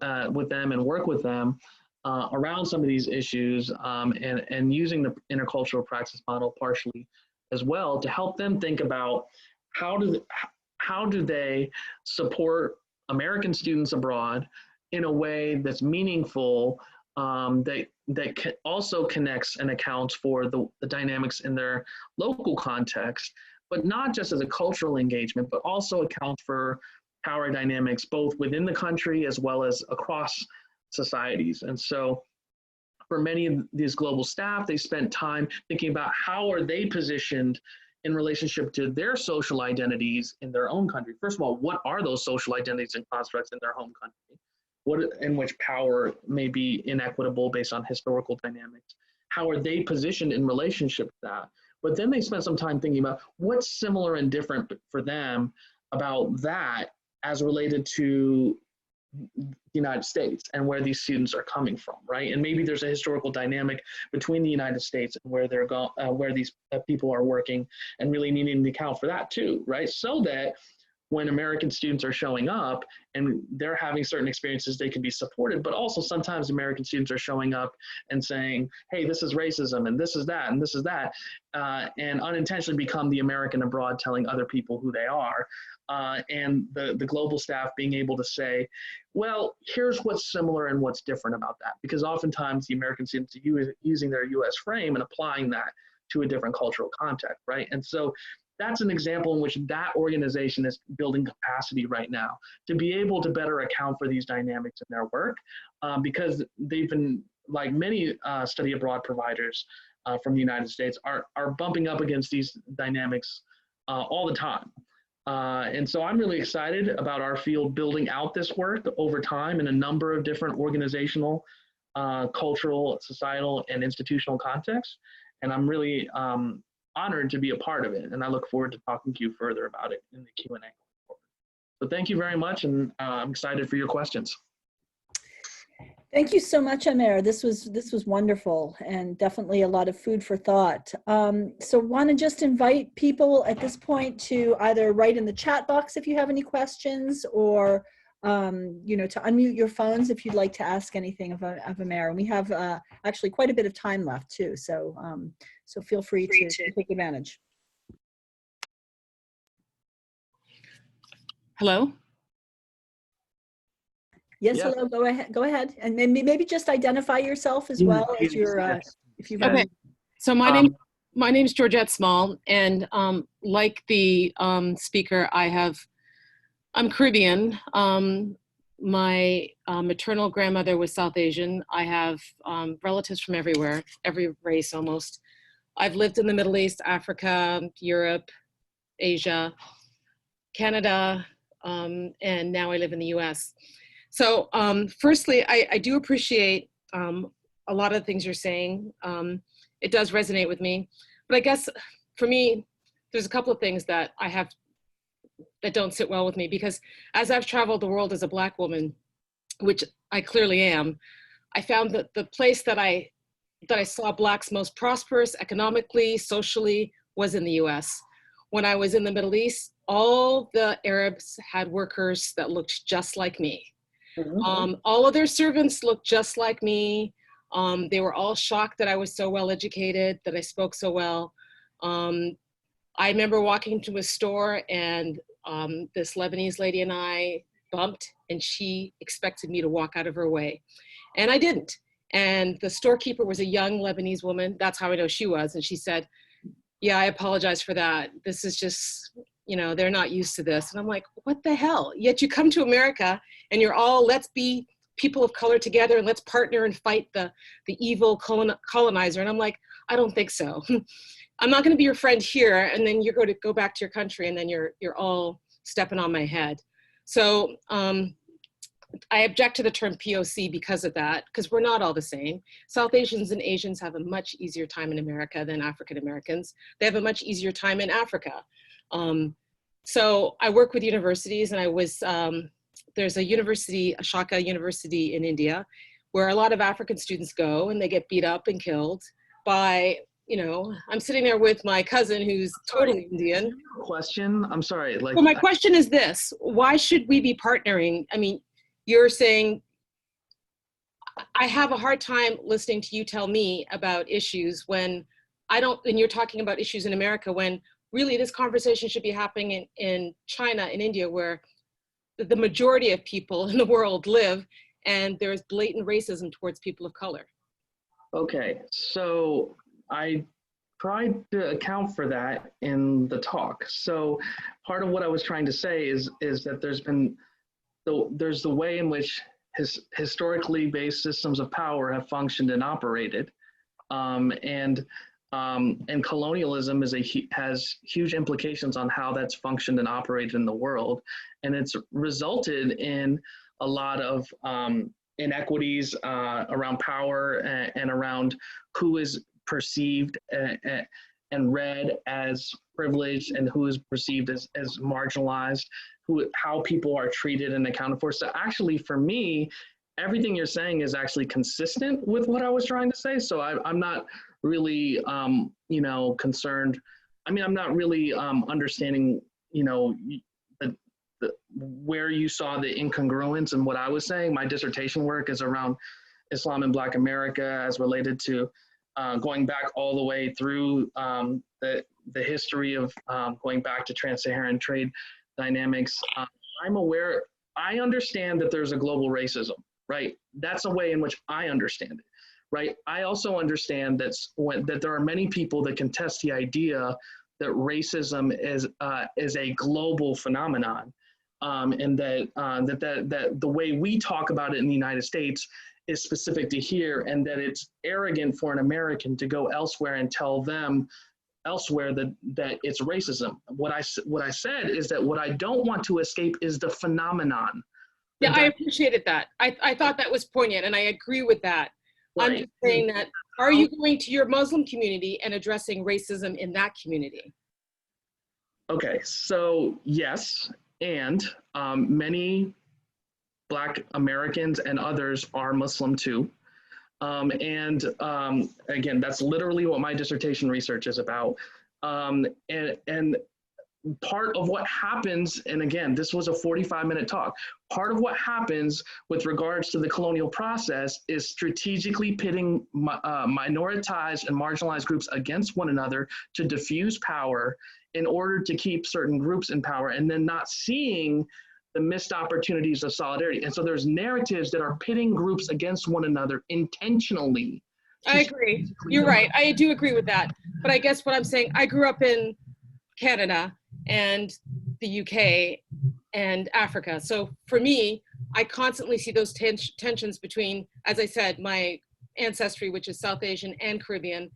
them and work with them around some of these issues, and using the intercultural praxis model partially as well to help them think about how do they support American students abroad in a way that's meaningful, that also connects and accounts for the dynamics in their local context, but not just as a cultural engagement, but also accounts for power dynamics both within the country as well as across societies. And so for many of these global staff, they spent time thinking about how are they positioned in relationship to their social identities in their own country. First of all, what are those social identities and constructs in their home country? What in which power may be inequitable based on historical dynamics? How are they positioned in relationship to that? But then they spent some time thinking about what's similar and different for them about that as related to the United States and where these students are coming from, right? And maybe there's a historical dynamic between the United States and where where these people are working, and really needing to account for that too, right? So that when American students are showing up and they're having certain experiences, they can be supported, but also sometimes American students are showing up and saying, hey, this is racism and this is that and this is that, and unintentionally become the American abroad telling other people who they are. And the global staff being able to say, well, here's what's similar and what's different about that. Because oftentimes the American students are using their US frame and applying that to a different cultural context, right? And so that's an example in which that organization is building capacity right now to be able to better account for these dynamics in their work, because they've been, like many study abroad providers from the United States, are bumping up against these dynamics all the time. And so I'm really excited about our field building out this work over time in a number of different organizational, cultural, societal, and institutional contexts. And I'm really honored to be a part of it. And I look forward to talking to you further about it in the Q&A. So thank you very much, and I'm excited for your questions. Thank you so much, Amer. This was wonderful and definitely a lot of food for thought. So want to just invite people at this point to either write in the chat box if you have any questions, or to unmute your phones if you'd like to ask anything of Amer. And we have actually quite a bit of time left too, so so feel free to take advantage. Hello. Yes, hello. Go ahead, and maybe just identify yourself as well as your if you've okay. So my name is Georgette Small, and like the speaker, I'm Caribbean. My maternal grandmother was South Asian. I have relatives from everywhere, every race almost. I've lived in the Middle East, Africa, Europe, Asia, Canada, and now I live in the US. So firstly, I do appreciate a lot of the things you're saying. It does resonate with me. But I guess for me, there's a couple of things that I have that don't sit well with me, because as I've traveled the world as a Black woman, which I clearly am, I found that the place that I saw Blacks most prosperous economically, socially, was in the US. When I was in the Middle East, all the Arabs had workers that looked just like me. All of their servants looked just like me. They were all shocked that I was so well educated, that I spoke so well. I remember walking into a store, and this Lebanese lady and I bumped, and she expected me to walk out of her way. And I didn't. And the storekeeper was a young Lebanese woman. That's how I know she was. And she said, "Yeah, I apologize for that. This is just, they're not used to this." And I'm like, what the hell? Yet you come to America and you're all, let's be people of color together and let's partner and fight the evil colonizer. And I'm like, I don't think so. I'm not going to be your friend here, and then you're going to go back to your country, and then you're all stepping on my head. So I object to the term POC because of that, because we're not all the same. South Asians and Asians have a much easier time in America than African Americans. They have a much easier time in Africa. So I work with universities, and I was, there's a university, Ashaka University in India, where a lot of African students go, and they get beat up and killed by, I'm sitting there with my cousin who's totally Indian. Question, I'm sorry. Well, my question is this: why should we be partnering? I mean, you're saying, I have a hard time listening to you tell me about issues when and you're talking about issues in America, when really this conversation should be happening in China, in India, where the majority of people in the world live, and there's blatant racism towards people of color. Okay, so I tried to account for that in the talk. So part of what I was trying to say is that there's the way in which historically based systems of power have functioned and operated, and colonialism has huge implications on how that's functioned and operated in the world, and it's resulted in a lot of inequities around power and around who is perceived and read as privileged and who is perceived as marginalized, how people are treated and accounted for. So actually, for me, everything you're saying is actually consistent with what I was trying to say. So I'm not really, concerned. I mean, I'm not really understanding, where you saw the incongruence in what I was saying. My dissertation work is around Islam in Black America as related to going back all the way through the history of going back to trans-Saharan trade dynamics. I understand that there's a global racism, right? That's a way in which I understand it, right? I also understand that there are many people that contest the idea that racism is a global phenomenon, and that the way we talk about it in the United States is specific to here, and that it's arrogant for an American to go elsewhere and tell them elsewhere that it's racism. What I said is that what I don't want to escape is the phenomenon. Yeah, I appreciated that. I thought that was poignant, and I agree with that. Right. I'm just saying that, are you going to your Muslim community and addressing racism in that community? Okay, so yes, And many Black Americans and others are Muslim too. Again, that's literally what my dissertation research is about. And part of what happens, and again, this was a 45-minute talk, part of what happens with regards to the colonial process is strategically pitting minoritized and marginalized groups against one another to diffuse power in order to keep certain groups in power, and then not seeing the missed opportunities of solidarity. And so there's narratives that are pitting groups against one another intentionally. I agree. You're right. I do agree with that. But I guess what I'm saying, I grew up in Canada and the UK and Africa. So for me, I constantly see those tensions between, as I said, my ancestry, which is South Asian and Caribbean.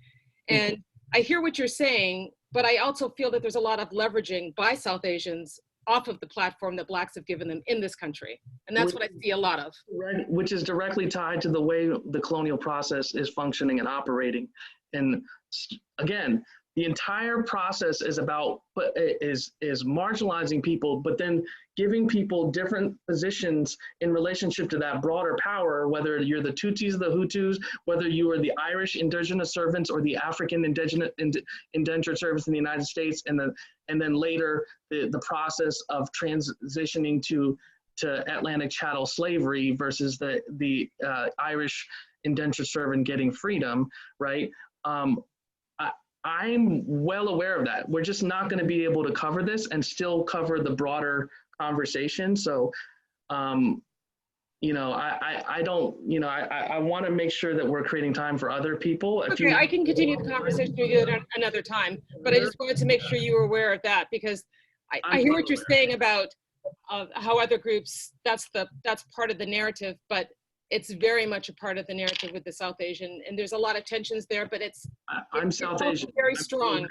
And I hear what you're saying, but I also feel that there's a lot of leveraging by South Asians off of the platform that Blacks have given them in this country. And that's what I see a lot of. Right, which is directly tied to the way the colonial process is functioning and operating. And again, the entire process is about is marginalizing people, but then giving people different positions in relationship to that broader power, whether you're the Tutsis, the Hutus, whether you are the Irish indigenous servants or the African indentured servants in the United States, and then later the process of transitioning to Atlantic chattel slavery versus the Irish indentured servant getting freedom, right? I'm well aware of that. We're just not going to be able to cover this and still cover the broader conversation. So, you know, I don't, you know, I want to make sure that we're creating time for other people. Okay, I can continue the conversation with you at another time, but I just wanted to make sure you were aware of that, because I hear what you're saying about how other groups, that's part of the narrative, but it's very much a part of the narrative with the South Asian, and there's a lot of tensions there, but I'm South Asian. Very strong.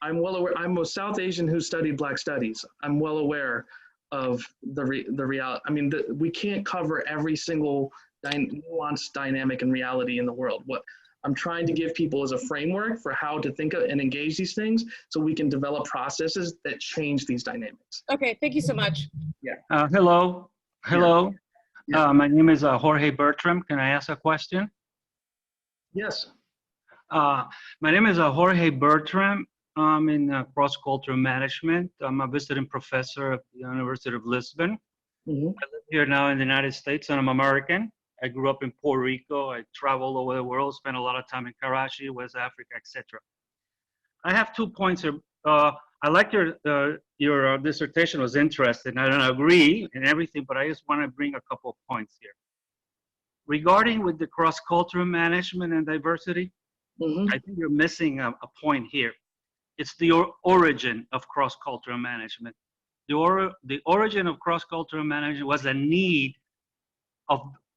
I'm well aware. I'm a South Asian who studied Black Studies. I'm well aware of the reality. I mean, we can't cover every single nuanced dynamic and reality in the world. What I'm trying to give people is a framework for how to think of and engage these things, so we can develop processes that change these dynamics. Okay, thank you so much. Yeah. Hello. Yeah. My name is Jorge Bertram. Can I ask a question? Yes. My name is Jorge Bertram. I'm in cross-cultural management. I'm a visiting professor at the University of Lisbon. I live here now in the United States, and I'm American. I grew up in Puerto Rico. I traveled all over the world, spent a lot of time in Karachi, West Africa, etc. I have 2 points here. I like your dissertation was interesting. I don't agree in everything, but I just want to bring a couple of points here. Regarding with the cross-cultural management and diversity, I think you're missing a point here. It's the origin of cross-cultural management. The origin of cross-cultural management was a need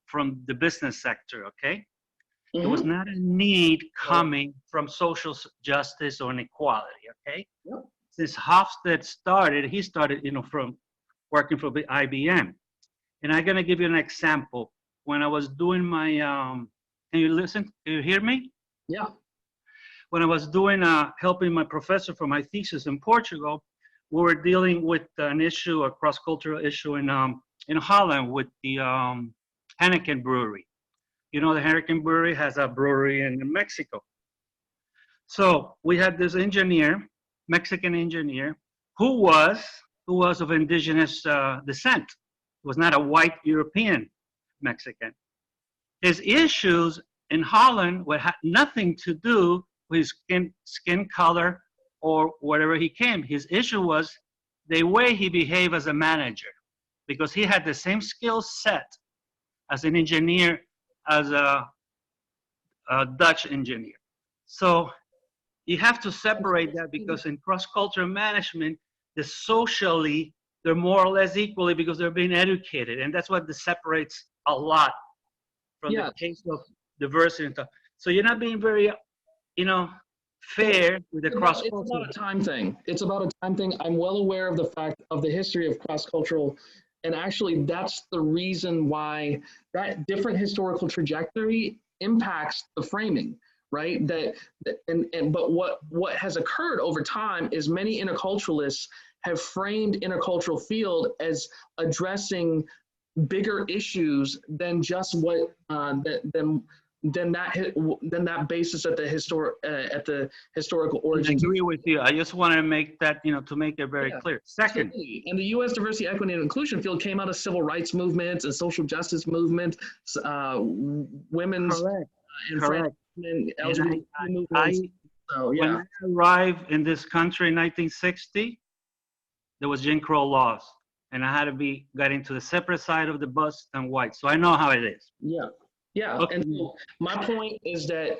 from the business sector, okay? It was not a need coming from social justice or inequality, okay? Yep. Since Hofstede started, he started, you know, from working for the IBM. And I'm gonna give you an example. When I was doing my, can you listen? Can you hear me? Yeah. When I was doing, helping my professor for my thesis in Portugal, we were dealing with an issue, a cross-cultural issue in Holland with the Heineken brewery. You know, the Heineken brewery has a brewery in Mexico. So we had this engineer, Mexican engineer, who was of indigenous descent. He was not a white European Mexican. His issues in Holland had nothing to do with his skin color or whatever he came. His issue was the way he behaved as a manager, because he had the same skill set as an engineer, as a Dutch engineer. So you have to separate that, because in cross-cultural management, socially, they're more or less equally because they're being educated. And that's what separates a lot from the case of diversity and stuff. So you're not being very, you know, fair with the cross-cultural. It's about a time thing. It's about a time thing. I'm well aware of the fact of the history of cross-cultural, and actually that's the reason why that different historical trajectory impacts the framing, right? But what has occurred over time is many interculturalists have framed intercultural field as addressing bigger issues than just what than that basis at the historical origin. I agree with you. I just want to make that, to make it very clear. Second, absolutely. And the U.S. diversity, equity, and inclusion field came out of civil rights movements and social justice movements, women's correct. And LGBT movements. So, yeah. When I arrived in this country in 1960, there was Jim Crow laws, and I had to got into the separate side of the bus than white. So I know how it is. Yeah. Yeah, Okay. and so my point is that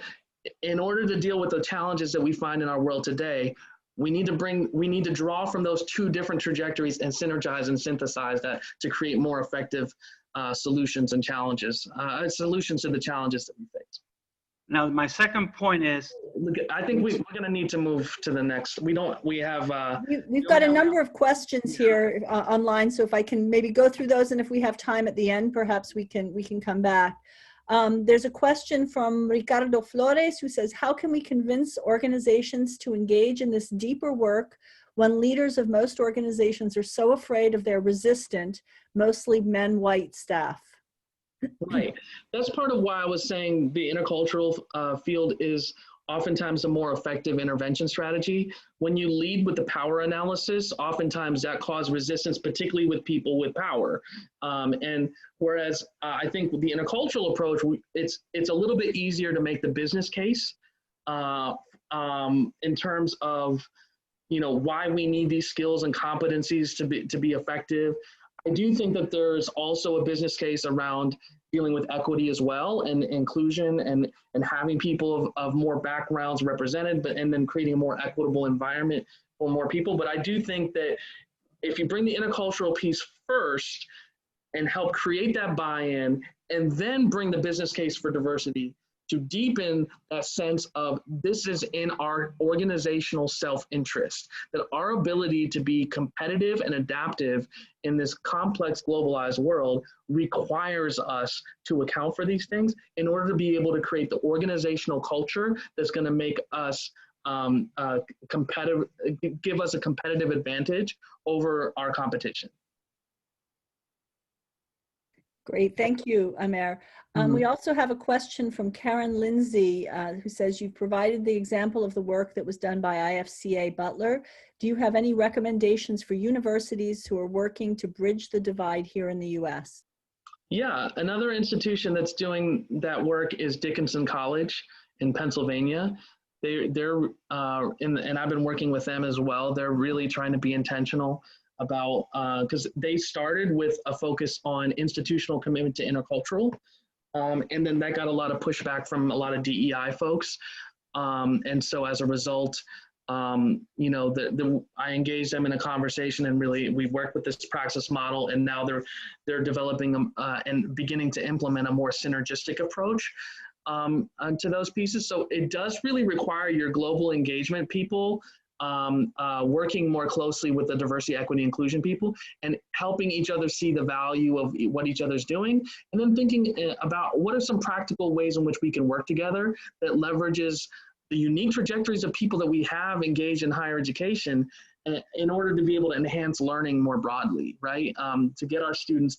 in order to deal with the challenges that we find in our world today, we need to draw from those two different trajectories and synergize and synthesize that to create more effective solutions and challenges, solutions to the challenges that we face. Now, my second point is, I think we're going to need to move to the next. We've got a number of questions here online, so if I can maybe go through those, and if we have time at the end, perhaps we can come back. There's a question from Ricardo Flores who says, how can we convince organizations to engage in this deeper work when leaders of most organizations are so afraid of their resistant, mostly men white staff? Right. That's part of why I was saying the intercultural field is oftentimes a more effective intervention strategy. When you lead with the power analysis, oftentimes that causes resistance, particularly with people with power. And whereas I think with the intercultural approach, it's a little bit easier to make the business case in terms of, why we need these skills and competencies to be effective. I do think that there's also a business case around dealing with equity as well, and inclusion, and having people of more backgrounds represented, and then creating a more equitable environment for more people. But I do think that if you bring the intercultural piece first and help create that buy-in, and then bring the business case for diversity to deepen that sense of this is in our organizational self-interest, that our ability to be competitive and adaptive in this complex globalized world requires us to account for these things in order to be able to create the organizational culture that's going to make us competitive, give us a competitive advantage over our competition. Great, thank you, Amer. We also have a question from Karen Lindsay, who says, you've provided the example of the work that was done by IFSA-Butler. Do you have any recommendations for universities who are working to bridge the divide here in the US? Yeah, another institution that's doing that work is Dickinson College in Pennsylvania. And I've been working with them as well. They're really trying to be intentional about, because they started with a focus on institutional commitment to intercultural. And then that got a lot of pushback from a lot of DEI folks. And so as a result, I engaged them in a conversation, and really we've worked with this PRAXIS model, and now they're developing and beginning to implement a more synergistic approach to those pieces. So it does really require your global engagement people working more closely with the diversity, equity, inclusion people, and helping each other see the value of what each other's doing, and then thinking about what are some practical ways in which we can work together that leverages the unique trajectories of people that we have engaged in higher education in order to be able to enhance learning more broadly, right? To get our students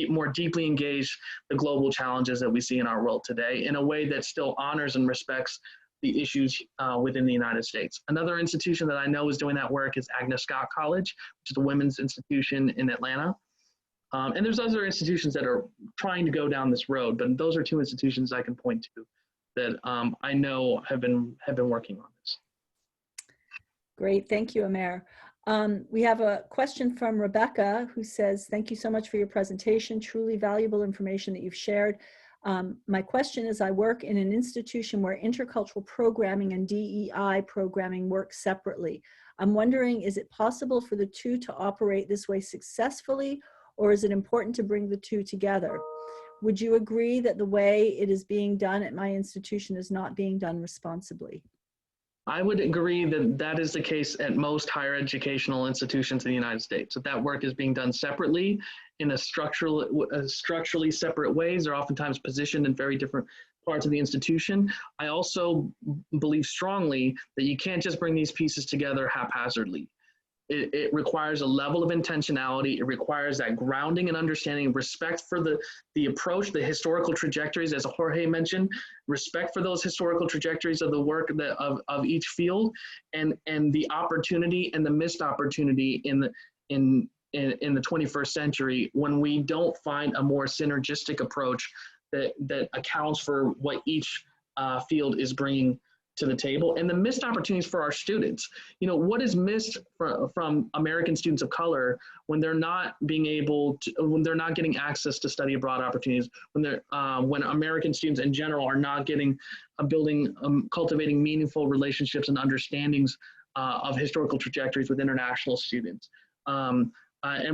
more deeply engage the global challenges that we see in our world today in a way that still honors and respects the issues within the United States. Another institution that I know is doing that work is Agnes Scott College, which is a women's institution in Atlanta. And there's other institutions that are trying to go down this road, but those are two institutions I can point to that I know have been working on this. Great, thank you, Amer. We have a question from Rebecca who says, thank you so much for your presentation, truly valuable information that you've shared. My question is, I work in an institution where intercultural programming and DEI programming work separately. I'm wondering, is it possible for the two to operate this way successfully, or is it important to bring the two together? Would you agree that the way it is being done at my institution is not being done responsibly? I would agree that that is the case at most higher educational institutions in the United States. That work is being done separately in structurally separate ways. They're oftentimes positioned in very different parts of the institution. I also believe strongly that you can't just bring these pieces together haphazardly. It requires a level of intentionality. It requires that grounding and understanding, respect for the approach, the historical trajectories, as Jorge mentioned, respect for those historical trajectories of the work of each field, and the opportunity and the missed opportunity in the 21st century when we don't find a more synergistic approach that accounts for what each field is bringing to the table, and the missed opportunities for our students. You know, what is missed from American students of color when they're not being able to, when they're not getting access to study abroad opportunities, when American students in general are not getting, cultivating meaningful relationships and understandings of historical trajectories with international students. And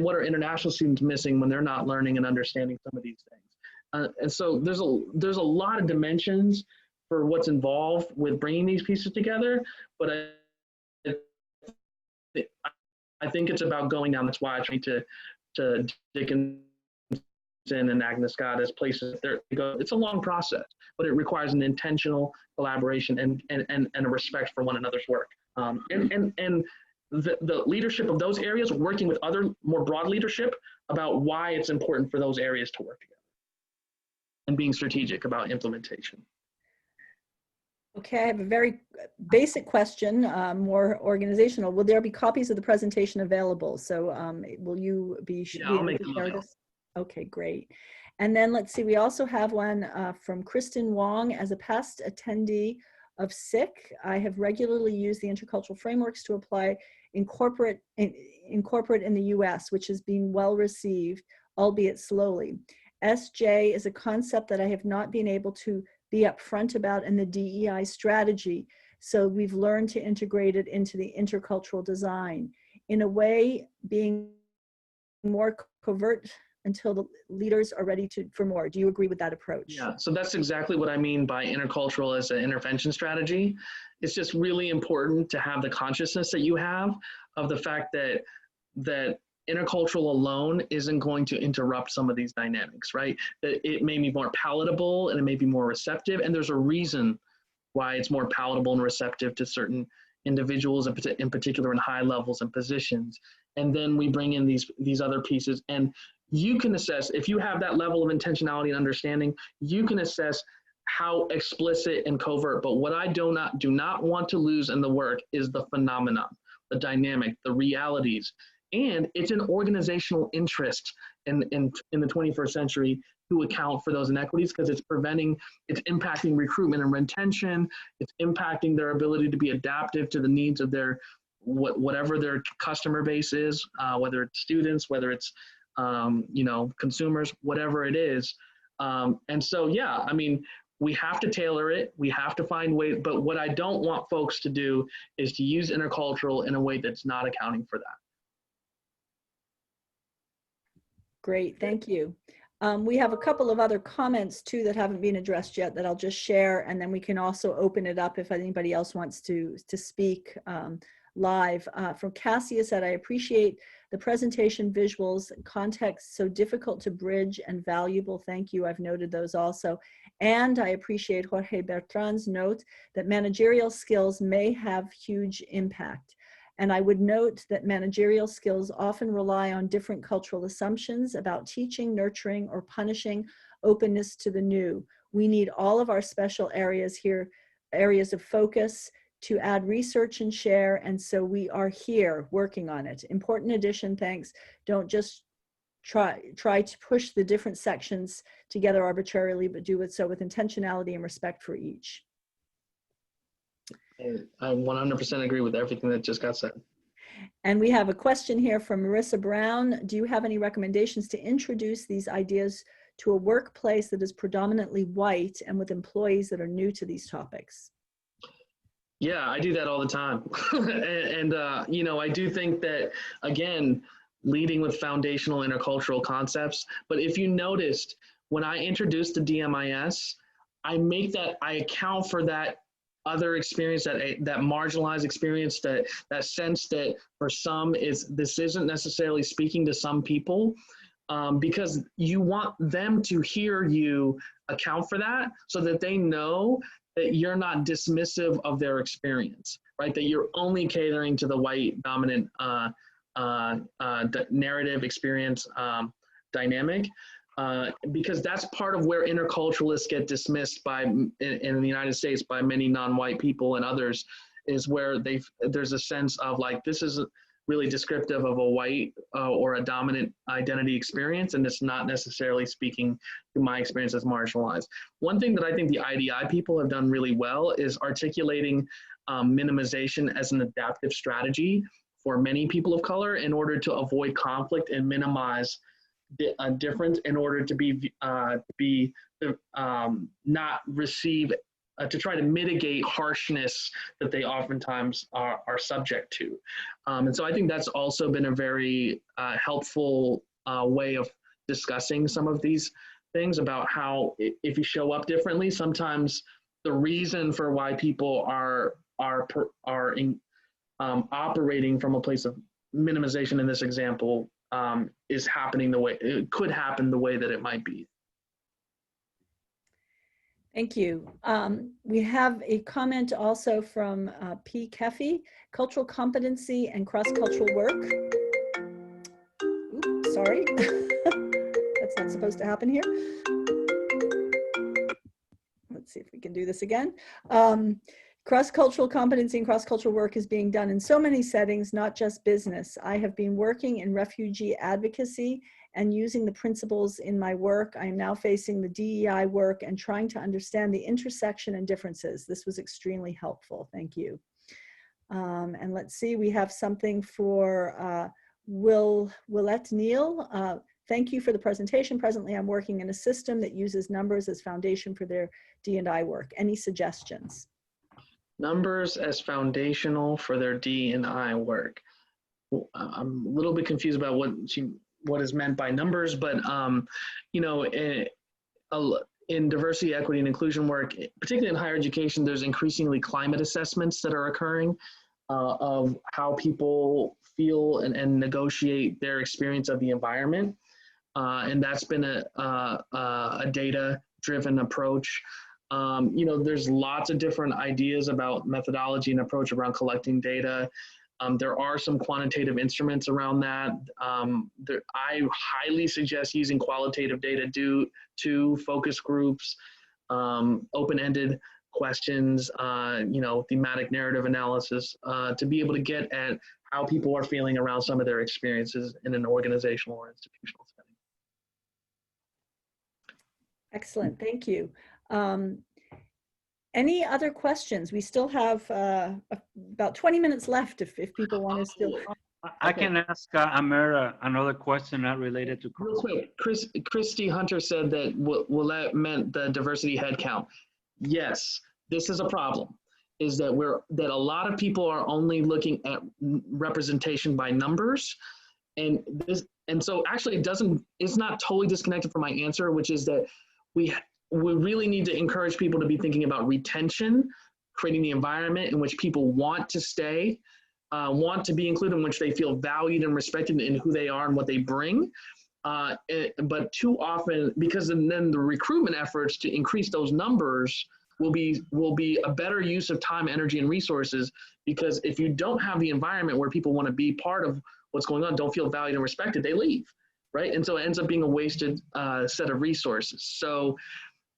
what are international students missing when they're not learning and understanding some of these things? And so there's a lot of dimensions for what's involved with bringing these pieces together, but I think it's about going down. That's why I try to Dickinson and Agnes Scott as places there. It's a long process, but it requires an intentional collaboration and a respect for one another's work. And the leadership of those areas working with other more broad leadership about why it's important for those areas to work together and being strategic about implementation. Okay, I have a very basic question, more organizational. Will there be copies of the presentation available? So will you be able to share this? Okay, great. And then let's see, we also have one from Kristen Wong. As a past attendee of SIC, I have regularly used the intercultural frameworks to apply in corporate in the US, which has been well received, albeit slowly. SJ is a concept that I have not been able to be upfront about in the DEI strategy. So we've learned to integrate it into the intercultural design. In a way, being more covert until the leaders are ready for more. Do you agree with that approach? Yeah, so that's exactly what I mean by intercultural as an intervention strategy. It's just really important to have the consciousness that you have of the fact that intercultural alone isn't going to interrupt some of these dynamics, right? That it may be more palatable and it may be more receptive, and there's a reason why it's more palatable and receptive to certain individuals, in particular in high levels and positions. And then we bring in these other pieces, and you can assess, if you have that level of intentionality and understanding, you can assess how explicit and covert, but what I do not want to lose in the work is the phenomenon, the dynamic, the realities. And it's an organizational interest in the 21st century to account for those inequities, because it's impacting recruitment and retention. It's impacting their ability to be adaptive to the needs of whatever their customer base is, whether it's students, whether it's consumers, whatever it is. And so, yeah, I mean, we have to tailor it. We have to find ways, but what I don't want folks to do is to use intercultural in a way that's not accounting for that. Great, thank you. We have a couple of other comments too that haven't been addressed yet that I'll just share, and then we can also open it up if anybody else wants to speak live. From Cassia said, I appreciate the presentation visuals, context so difficult to bridge and valuable. Thank you, I've noted those also. And I appreciate Jorge Bertrand's note that managerial skills may have huge impact. And I would note that managerial skills often rely on different cultural assumptions about teaching, nurturing, or punishing openness to the new. We need all of our special areas here, areas of focus, to add research and share, and so we are here working on it. Important addition, thanks. Don't just try to push the different sections together arbitrarily, but do it so with intentionality and respect for each. I 100% agree with everything that just got said. And we have a question here from Marissa Brown. Do you have any recommendations to introduce these ideas to a workplace that is predominantly white and with employees that are new to these topics? Yeah, I do that all the time. and I do think that, again, leading with foundational intercultural concepts. But if you noticed, when I introduced the DMIS, I account for that other experience, that marginalized experience, that sense that for some this isn't necessarily speaking to some people. because you want them to hear you account for that so that they know that you're not dismissive of their experience, right? That you're only catering to the white dominant narrative experience dynamic, because that's part of where interculturalists get dismissed by in the United States by many non-white people and others, is where there's a sense of like, this is really descriptive of a white or a dominant identity experience, and it's not necessarily speaking to my experience as marginalized. One thing that I think the IDI people have done really well is articulating minimization as an adaptive strategy for many people of color in order to avoid conflict and minimize a difference, in order to not receive, to try to mitigate harshness that they oftentimes are subject to. And so I think that's also been a very helpful way of discussing some of these things about how if you show up differently, sometimes the reason for why people are operating from a place of minimization in this example is happening the way, it could happen the way that it might be. Thank you. We have a comment also from P. Keffy, cultural competency and cross-cultural work. Oops, sorry, that's not supposed to happen here. Let's see if we can do this again. Cross-cultural competency and cross-cultural work is being done in so many settings, not just business. I have been working in refugee advocacy and using the principles in my work. I am now facing the DEI work and trying to understand the intersection and differences. This was extremely helpful. Thank you. And let's see, we have something for Willette Neal. Thank you for the presentation. Presently, I'm working in a system that uses numbers as foundation for their D&I work. Any suggestions? Numbers as foundational for their D&I work. I'm a little bit confused about what is meant by numbers, but you know, in diversity, equity, and inclusion work, particularly in higher education, there's increasingly climate assessments that are occurring of how people feel and negotiate their experience of the environment, and that's been a data-driven approach. You know, there's lots of different ideas about methodology and approach around collecting data. There are some quantitative instruments around that. I highly suggest using qualitative data to focus groups, open-ended questions, you know, thematic narrative analysis, to be able to get at how people are feeling around some of their experiences in an organizational or institutional setting. Excellent, thank you. Any other questions? We still have about 20 minutes left if people want to still. I can ask Amer another question not related to. Real quick, Christy Hunter said that Willette meant the diversity headcount. Yes, this is a problem, is that a lot of people are only looking at representation by numbers, and so actually it's not totally disconnected from my answer, which is that we really need to encourage people to be thinking about retention, creating the environment in which people want to stay, want to be included, in which they feel valued and respected in who they are and what they bring. But too often, because then the recruitment efforts to increase those numbers will be a better use of time, energy, and resources, because if you don't have the environment where people want to be part of what's going on, don't feel valued and respected, they leave, right? And so it ends up being a wasted set of resources. So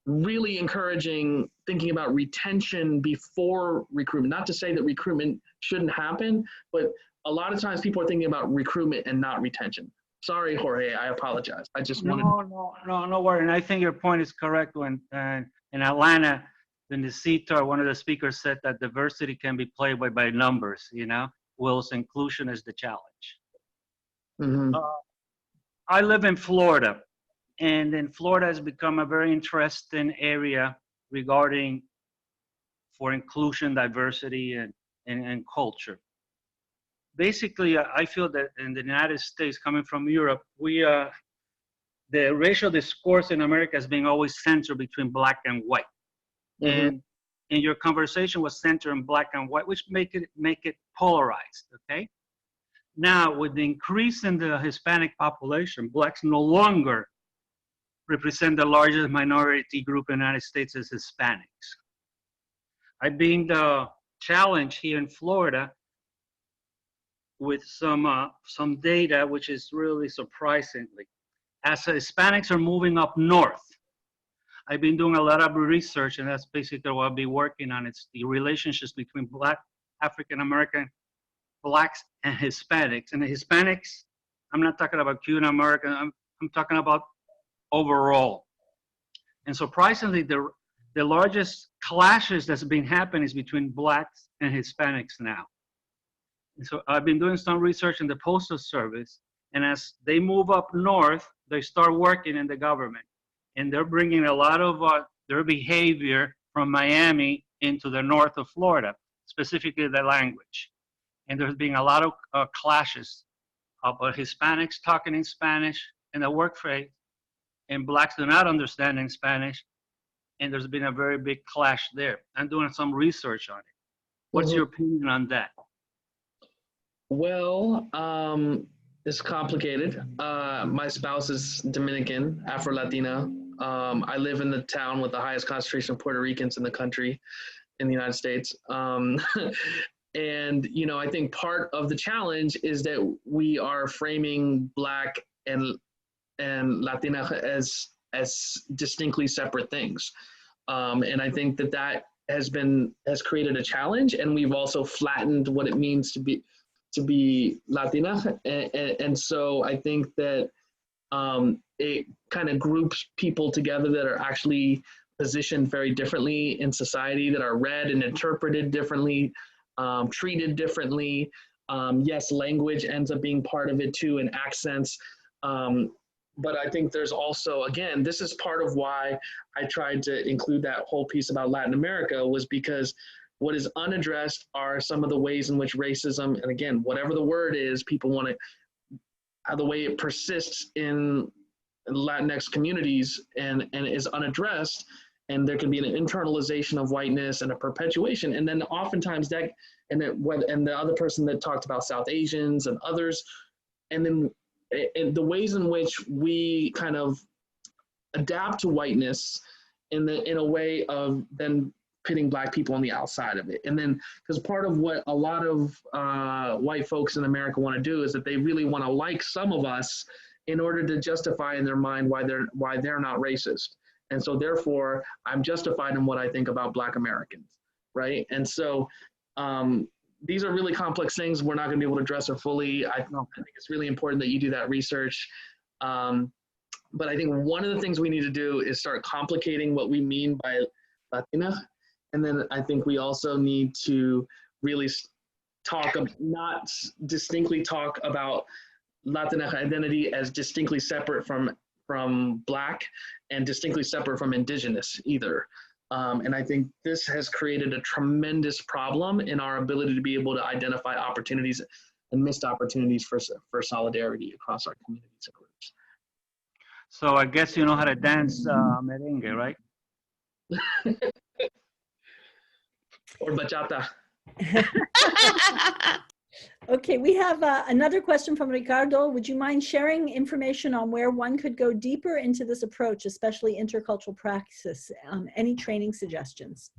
really encouraging thinking about retention before recruitment. Not to say that recruitment shouldn't happen, but a lot of times people are thinking about recruitment and not retention. Sorry, Jorge, I apologize. I just wanted. No worry. And I think your point is correct. When in Atlanta, in the SIETAR, one of the speakers said that diversity can be played by numbers, you know, whilst inclusion is the challenge. Mm-hmm. I live in Florida. And then Florida has become a very interesting area regarding for inclusion, diversity, and culture. Basically, I feel that in the United States, coming from Europe, the racial discourse in America has been always centered between black and white. Mm-hmm. And in your conversation was centered in black and white, which make it polarized, okay? now with the increase in the Hispanic population, blacks no longer represent the largest minority group in the United States as Hispanics. I've been challenged here in Florida with some data, which is really surprisingly, as Hispanics are moving up north. I've been doing a lot of research, and that's basically what I'll be working on. It's the relationships between Black, African-American, Blacks, and Hispanics. And the Hispanics, I'm not talking about Cuban American, I'm talking about overall. And surprisingly, the largest clashes that's been happening is between Blacks and Hispanics now. And so I've been doing some research in the Postal Service, and as they move up north, they start working in the government. And they're bringing a lot of their behavior from Miami into the north of Florida, specifically the language. And there's been a lot of clashes about Hispanics talking in Spanish in the workplace, and Blacks do not understand in Spanish. And there's been a very big clash there. I'm doing some research on it. What's your opinion on that? Well, it's complicated. My spouse is Dominican, Afro-Latina. I live in the town with the highest concentration of Puerto Ricans in the country, in the United States. And, you know, I think part of the challenge is that we are framing Black and Latina as distinctly separate things. And I think that has created a challenge, and we've also flattened what it means to be Latina. And so I think that it kind of groups people together that are actually positioned very differently in society, that are read and interpreted differently, treated differently. Yes, language ends up being part of it too, and accents. But I think there's also, again, this is part of why I tried to include that whole piece about Latin America, was because what is unaddressed are some of the ways in which racism, and again, whatever the word is, people want to, the way it persists in Latinx communities and is unaddressed, and there can be an internalization of whiteness and a perpetuation. And then oftentimes that, and the other person that talked about South Asians and others, and then and the ways in which we kind of adapt to whiteness in a way of then pitting Black people on the outside of it. And then, because part of what a lot of white folks in America want to do is that they really want to like some of us in order to justify in their mind why they're not racist. And so therefore, I'm justified in what I think about Black Americans, right? And so these are really complex things. We're not going to be able to address it fully. I think it's really important that you do that research. But I think one of the things we need to do is start complicating what we mean by Latina. And then I think we also need to really not distinctly talk about Latinx identity as distinctly separate from Black and distinctly separate from Indigenous either. And I think this has created a tremendous problem in our ability to be able to identify opportunities and missed opportunities for solidarity across our communities and groups. So I guess you know how to dance merengue, right? Or bachata. Okay, we have another question from Ricardo. Would you mind sharing information on where one could go deeper into this approach, especially intercultural praxis? Any training suggestions?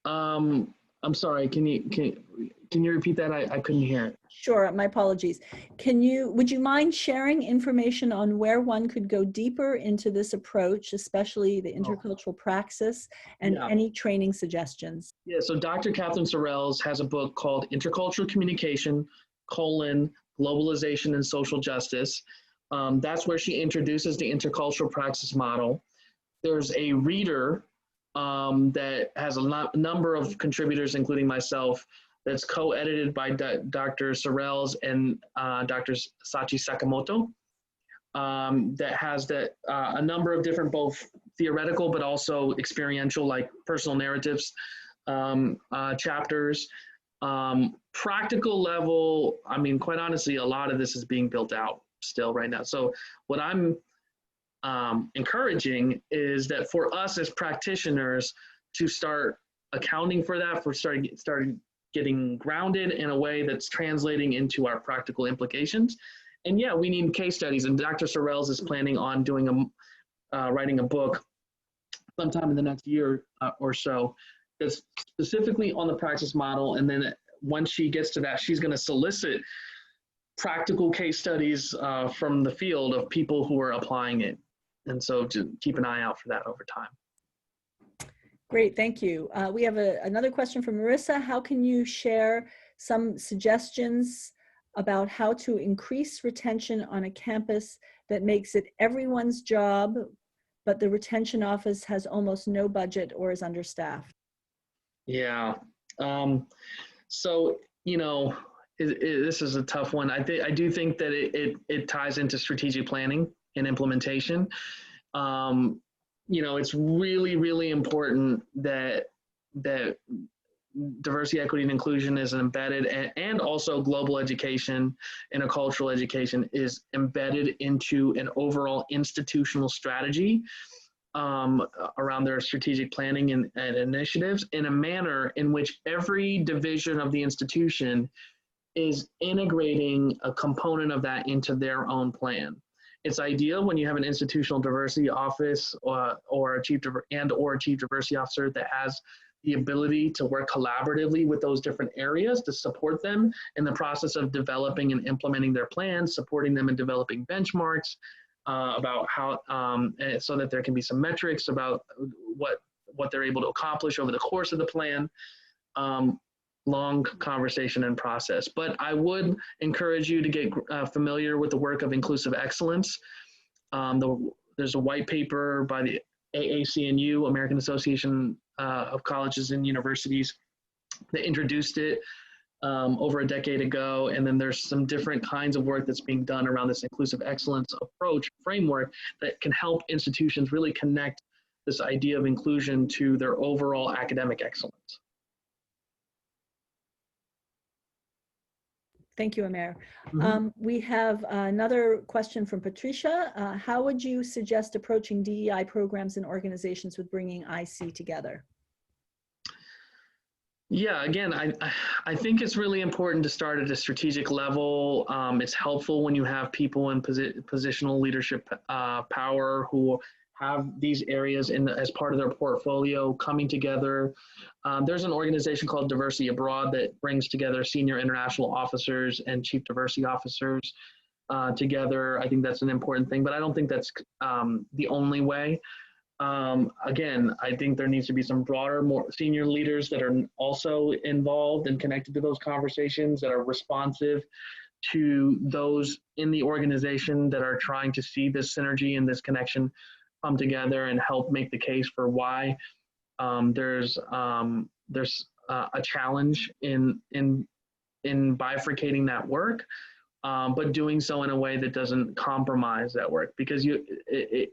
I'm sorry, can you repeat that? I couldn't hear it. Sure, my apologies. Would you mind sharing information on where one could go deeper into this approach, especially the intercultural praxis, and any training suggestions? Yeah, so Dr. Catherine Sorrells has a book called Intercultural Communication, Globalization and Social Justice. That's where she introduces the intercultural praxis model. There's a reader that has a number of contributors, including myself, that's co-edited by Dr. Sorrells and Dr. Sachi Sakamoto, that has a number of different, both theoretical but also experiential, like personal narratives, chapters. Practical level, I mean, quite honestly, a lot of this is being built out still right now. So what I'm encouraging is that for us as practitioners to start accounting for that, for starting getting grounded in a way that's translating into our practical implications. And yeah, we need case studies, and Dr. Sorrells is planning on doing writing a book sometime in the next year or so that's specifically on the praxis model. And then once she gets to that, she's going to solicit practical case studies from the field of people who are applying it. And so to keep an eye out for that over time. Great, thank you. We have another question from Marissa. How can you share some suggestions about how to increase retention on a campus that makes it everyone's job, but the retention office has almost no budget or is understaffed? Yeah. So, you know, this is a tough one. I do think that it ties into strategic planning and implementation. You know, it's really, really important that diversity, equity, and inclusion is embedded, and also global education, intercultural education is embedded into an overall institutional strategy around their strategic planning and initiatives in a manner in which every division of the institution is integrating a component of that into their own plan. It's ideal when you have an institutional diversity office or a chief diversity officer that has the ability to work collaboratively with those different areas to support them in the process of developing and implementing their plans, supporting them in developing benchmarks about how, so that there can be some metrics about what they're able to accomplish over the course of the plan. Long conversation and process. But I would encourage you to get familiar with the work of Inclusive Excellence. There's a white paper by the AACNU, American Association of Colleges and Universities, that introduced it over a decade ago. And then there's some different kinds of work that's being done around this Inclusive Excellence approach framework that can help institutions really connect this idea of inclusion to their overall academic excellence. Thank you, Amer. Mm-hmm. We have another question from Patricia. How would you suggest approaching DEI programs and organizations with bringing IC together? Yeah, again, I think it's really important to start at a strategic level. It's helpful when you have people in positional leadership power who have these areas as part of their portfolio coming together. There's an organization called Diversity Abroad that brings together senior international officers and chief diversity officers together. I think that's an important thing, but I don't think that's the only way. Again, I think there needs to be some broader, more senior leaders that are also involved and connected to those conversations, that are responsive to those in the organization that are trying to see this synergy and this connection come together and help make the case for why there's a challenge in bifurcating that work, but doing so in a way that doesn't compromise that work, because it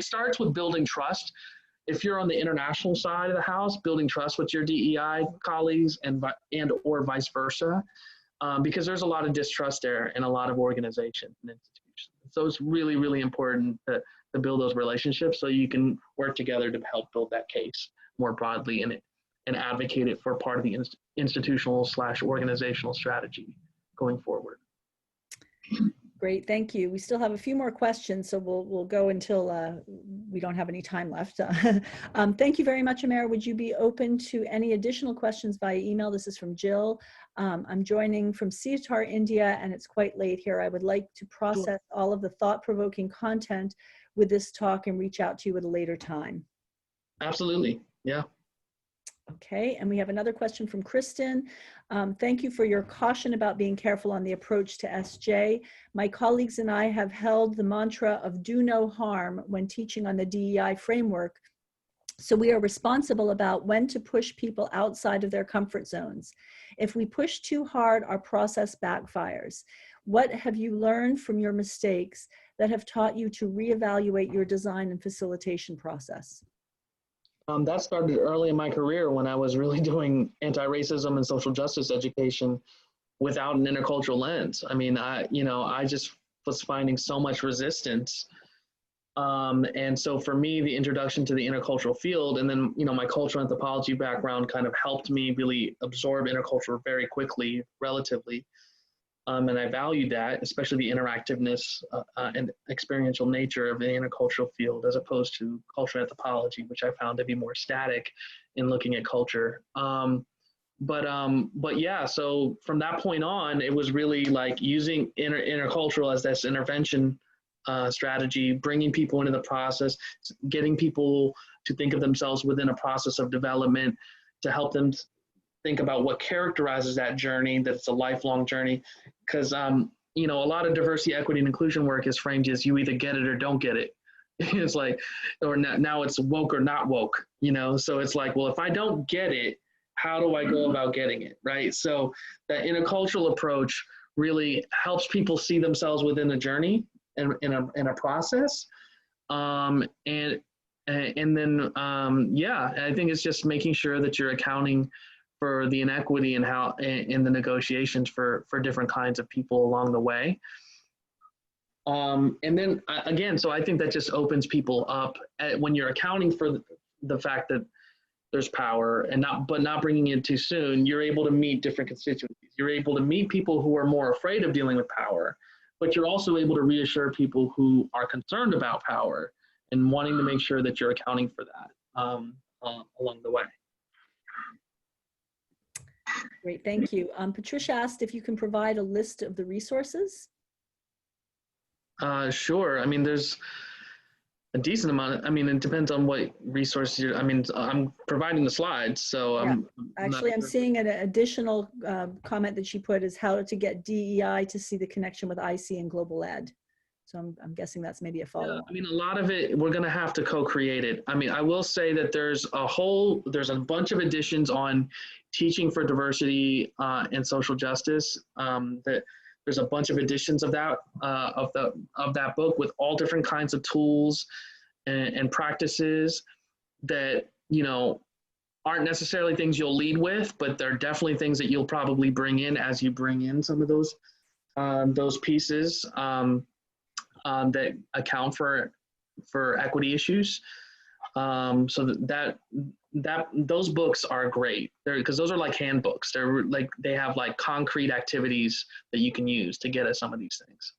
starts with building trust. If you're on the international side of the house, building trust with your DEI colleagues and or vice versa, because there's a lot of distrust there in a lot of organizations and institutions. So it's really, really important to build those relationships so you can work together to help build that case more broadly and advocate it for part of the institutional/organizational strategy going forward. Great, thank you. We still have a few more questions, so we'll go until we don't have any time left. Thank you very much, Amer. Would you be open to any additional questions via email? This is from Jill. I'm joining from SIETAR, India, and it's quite late here. I would like to process all of the thought-provoking content with this talk and reach out to you at a later time. Absolutely, yeah. Okay, and we have another question from Kristen. Thank you for your caution about being careful on the approach to SJ. My colleagues and I have held the mantra of do no harm when teaching on the DEI framework, so we are responsible about when to push people outside of their comfort zones. If we push too hard, our process backfires. What have you learned from your mistakes that have taught you to reevaluate your design and facilitation process? That started early in my career when I was really doing anti-racism and social justice education without an intercultural lens. I mean, I just was finding so much resistance And so for me, the introduction to the intercultural field, and then, you know, my cultural anthropology background kind of helped me really absorb interculture very quickly, relatively. And I valued that, especially the interactiveness and experiential nature of the intercultural field, as opposed to cultural anthropology, which I found to be more static in looking at culture. But yeah, so from that point on, it was really like using intercultural as this intervention strategy, bringing people into the process, getting people to think of themselves within a process of development, to help them think about what characterizes that journey, that it's a lifelong journey. Because, you know, a lot of diversity, equity, and inclusion work is framed as you either get it or don't get it. It's like, or now it's woke or not woke, you know? So it's like, well, if I don't get it, how do I go about getting it, right? So that intercultural approach really helps people see themselves within a journey and in a process. And then, yeah, I think it's just making sure that you're accounting for the inequity and how in the negotiations for different kinds of people along the way. And then again, so I think that just opens people up when you're accounting for the fact that there's power and not bringing it too soon. You're able to meet different constituencies. You're able to meet people who are more afraid of dealing with power, but you're also able to reassure people who are concerned about power and wanting to make sure that you're accounting for that along the way. Great, thank you. Patricia asked if you can provide a list of the resources. Sure. I mean, there's a decent amount. I mean, it depends on what resources you're, I mean, I'm providing the slides, so yeah. I'm seeing an additional comment that she put is how to get DEI to see the connection with IC and global ed. So I'm guessing that's maybe a follow-up. Yeah, I mean, a lot of it, we're going to have to co-create it. I mean, I will say that there's a bunch of editions on teaching for diversity and social justice. That there's a bunch of editions of that book with all different kinds of tools and practices that, you know, aren't necessarily things you'll lead with, but they're definitely things that you'll probably bring in as you bring in some of those pieces that account for equity issues. So those books are great because those are like handbooks. They're like, they have like concrete activities that you can use to get at some of these things.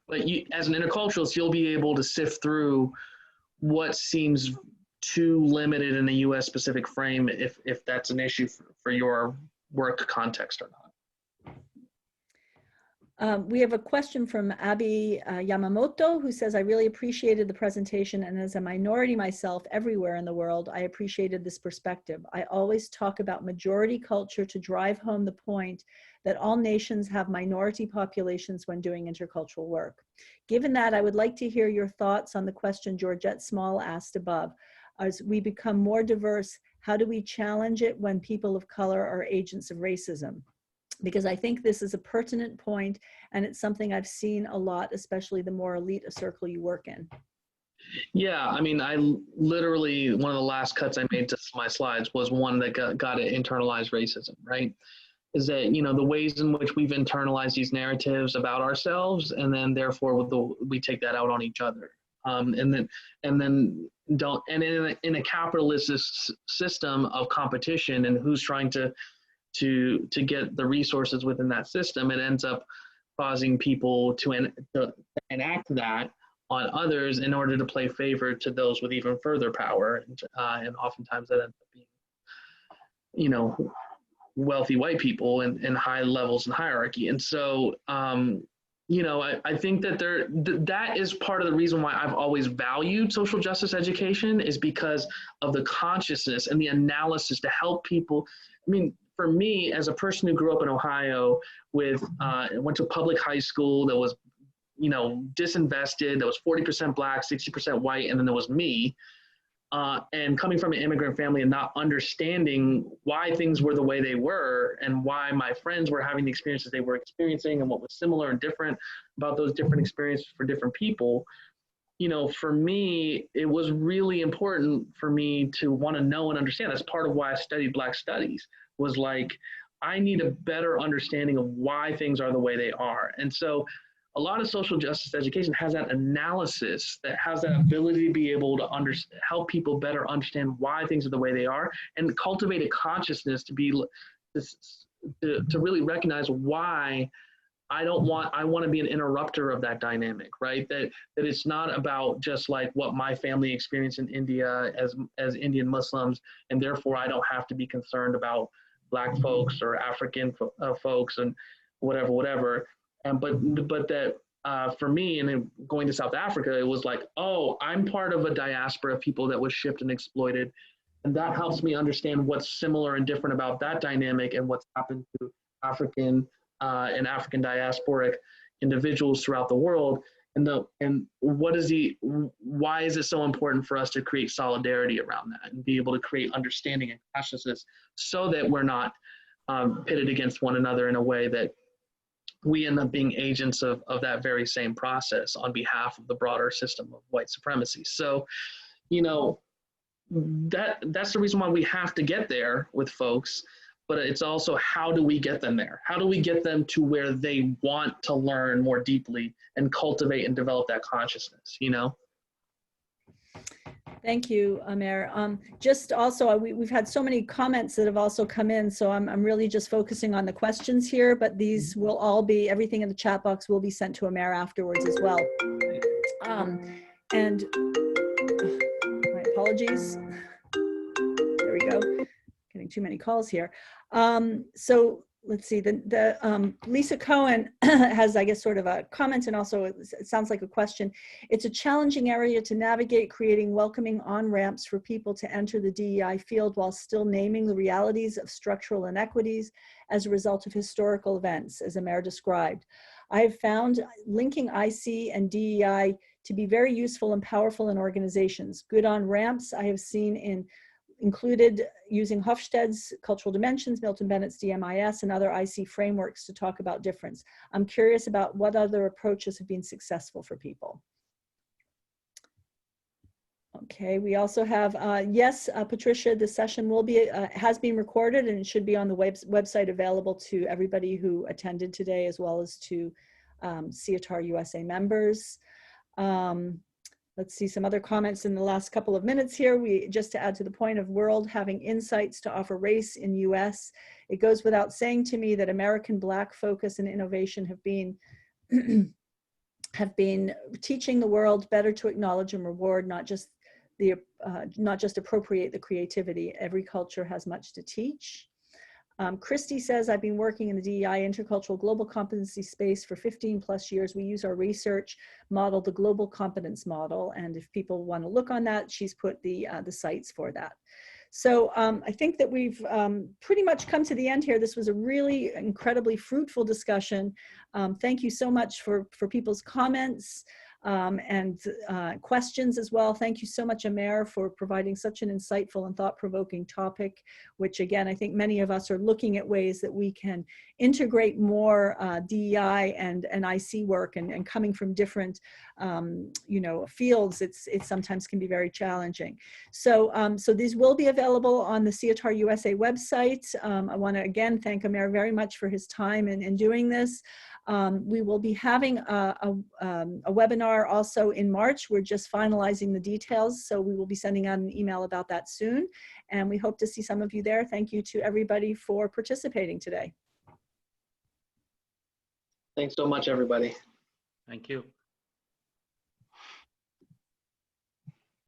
But you, as an interculturalist, you'll be able to sift through what seems too limited in a US specific frame if that's an issue for your work context or not. We have a question from Abby Yamamoto, who says, I really appreciated the presentation, and as a minority myself everywhere in the world, I appreciated this perspective. I always talk about majority culture to drive home the point that all nations have minority populations when doing intercultural work. Given that, I would like to hear your thoughts on the question Georgette Small asked above. As we become more diverse, how do we challenge it when people of color are agents of racism? Because I think this is a pertinent point, and it's something I've seen a lot, especially the more elite a circle you work in. Yeah, I mean, I literally, one of the last cuts I made to my slides was one that got at internalized racism, right? Is that, you know, the ways in which we've internalized these narratives about ourselves, and then therefore we take that out on each other. And then in a capitalist system of competition and who's trying to get the resources within that system, it ends up causing people to enact that on others in order to play favor to those with even further power. And oftentimes that ends up being, you know, wealthy white people and high levels in hierarchy. And so, you know, I think that that is part of the reason why I've always valued social justice education, is because of the consciousness and the analysis to help people. I mean, for me, as a person who grew up in Ohio went to public high school that was, you know, disinvested, that was 40% Black, 60% white, and then there was me, and coming from an immigrant family and not understanding why things were the way they were and why my friends were having the experiences they were experiencing and what was similar and different about those different experiences for different people. You know, for me, it was really important for me to want to know and understand. That's part of why I studied Black Studies, was like, I need a better understanding of why things are the way they are. And so a lot of social justice education has that analysis, that has that ability to be able to help people better understand why things are the way they are, and cultivate a consciousness to be to really recognize why I want to be an interrupter of that dynamic, right? That it's not about just like what my family experienced in India as Indian Muslims, and therefore I don't have to be concerned about Black folks or African folks and whatever. But that for me, and then going to South Africa, it was like, oh, I'm part of a diaspora of people that was shipped and exploited. And that helps me understand what's similar and different about that dynamic and what's happened to African and African diasporic individuals throughout the world. And why is it so important for us to create solidarity around that and be able to create understanding and consciousness so that we're not pitted against one another in a way that we end up being agents of that very same process on behalf of the broader system of white supremacy. So, you know, that's the reason why we have to get there with folks, but it's also how do we get them there? How do we get them to where they want to learn more deeply and cultivate and develop that consciousness, you know? Thank you, Amer. Just also, we've had so many comments that have also come in, so I'm really just focusing on the questions here, but these will all be, everything in the chat box will be sent to Amer afterwards as well. And my apologies. There we go. Getting too many calls here. So let's see, Lisa Cohen has, I guess, sort of a comment, and also it sounds like a question. It's a challenging area to navigate, creating welcoming on-ramps for people to enter the DEI field while still naming the realities of structural inequities as a result of historical events, as Amer described. I have found linking IC and DEI to be very useful and powerful in organizations. Good on-ramps I have seen included using Hofstede's Cultural Dimensions, Milton Bennett's DMIS, and other IC frameworks to talk about difference. I'm curious about what other approaches have been successful for people. Okay, we also have, yes, Patricia, the session will be, has been recorded, and it should be on the website available to everybody who attended today, as well as to SIETAR USA members. Let's see some other comments in the last couple of minutes here. Just to add to the point of world having insights to offer race in US, it goes without saying to me that American Black focus and innovation have been teaching the world better to acknowledge and reward, not just appropriate the creativity. Every culture has much to teach. Christy says, I've been working in the DEI intercultural global competency space for 15+ years. We use our research model, the global competence model. And if people want to look on that, she's put the sites for that. So I think that we've pretty much come to the end here. This was a really incredibly fruitful discussion. Thank you so much for people's comments and questions as well. Thank you so much, Amer, for providing such an insightful and thought-provoking topic, which again, I think many of us are looking at ways that we can integrate more DEI and IC work, and coming from different you know, fields, it sometimes can be very challenging. So, so these will be available on the SIETAR USA website. I want to again thank Amer very much for his time in doing this. We will be having a webinar also in March. We're just finalizing the details, so we will be sending out an email about that soon. And we hope to see some of you there. Thank you to everybody for participating today. Thanks so much, everybody. Thank you.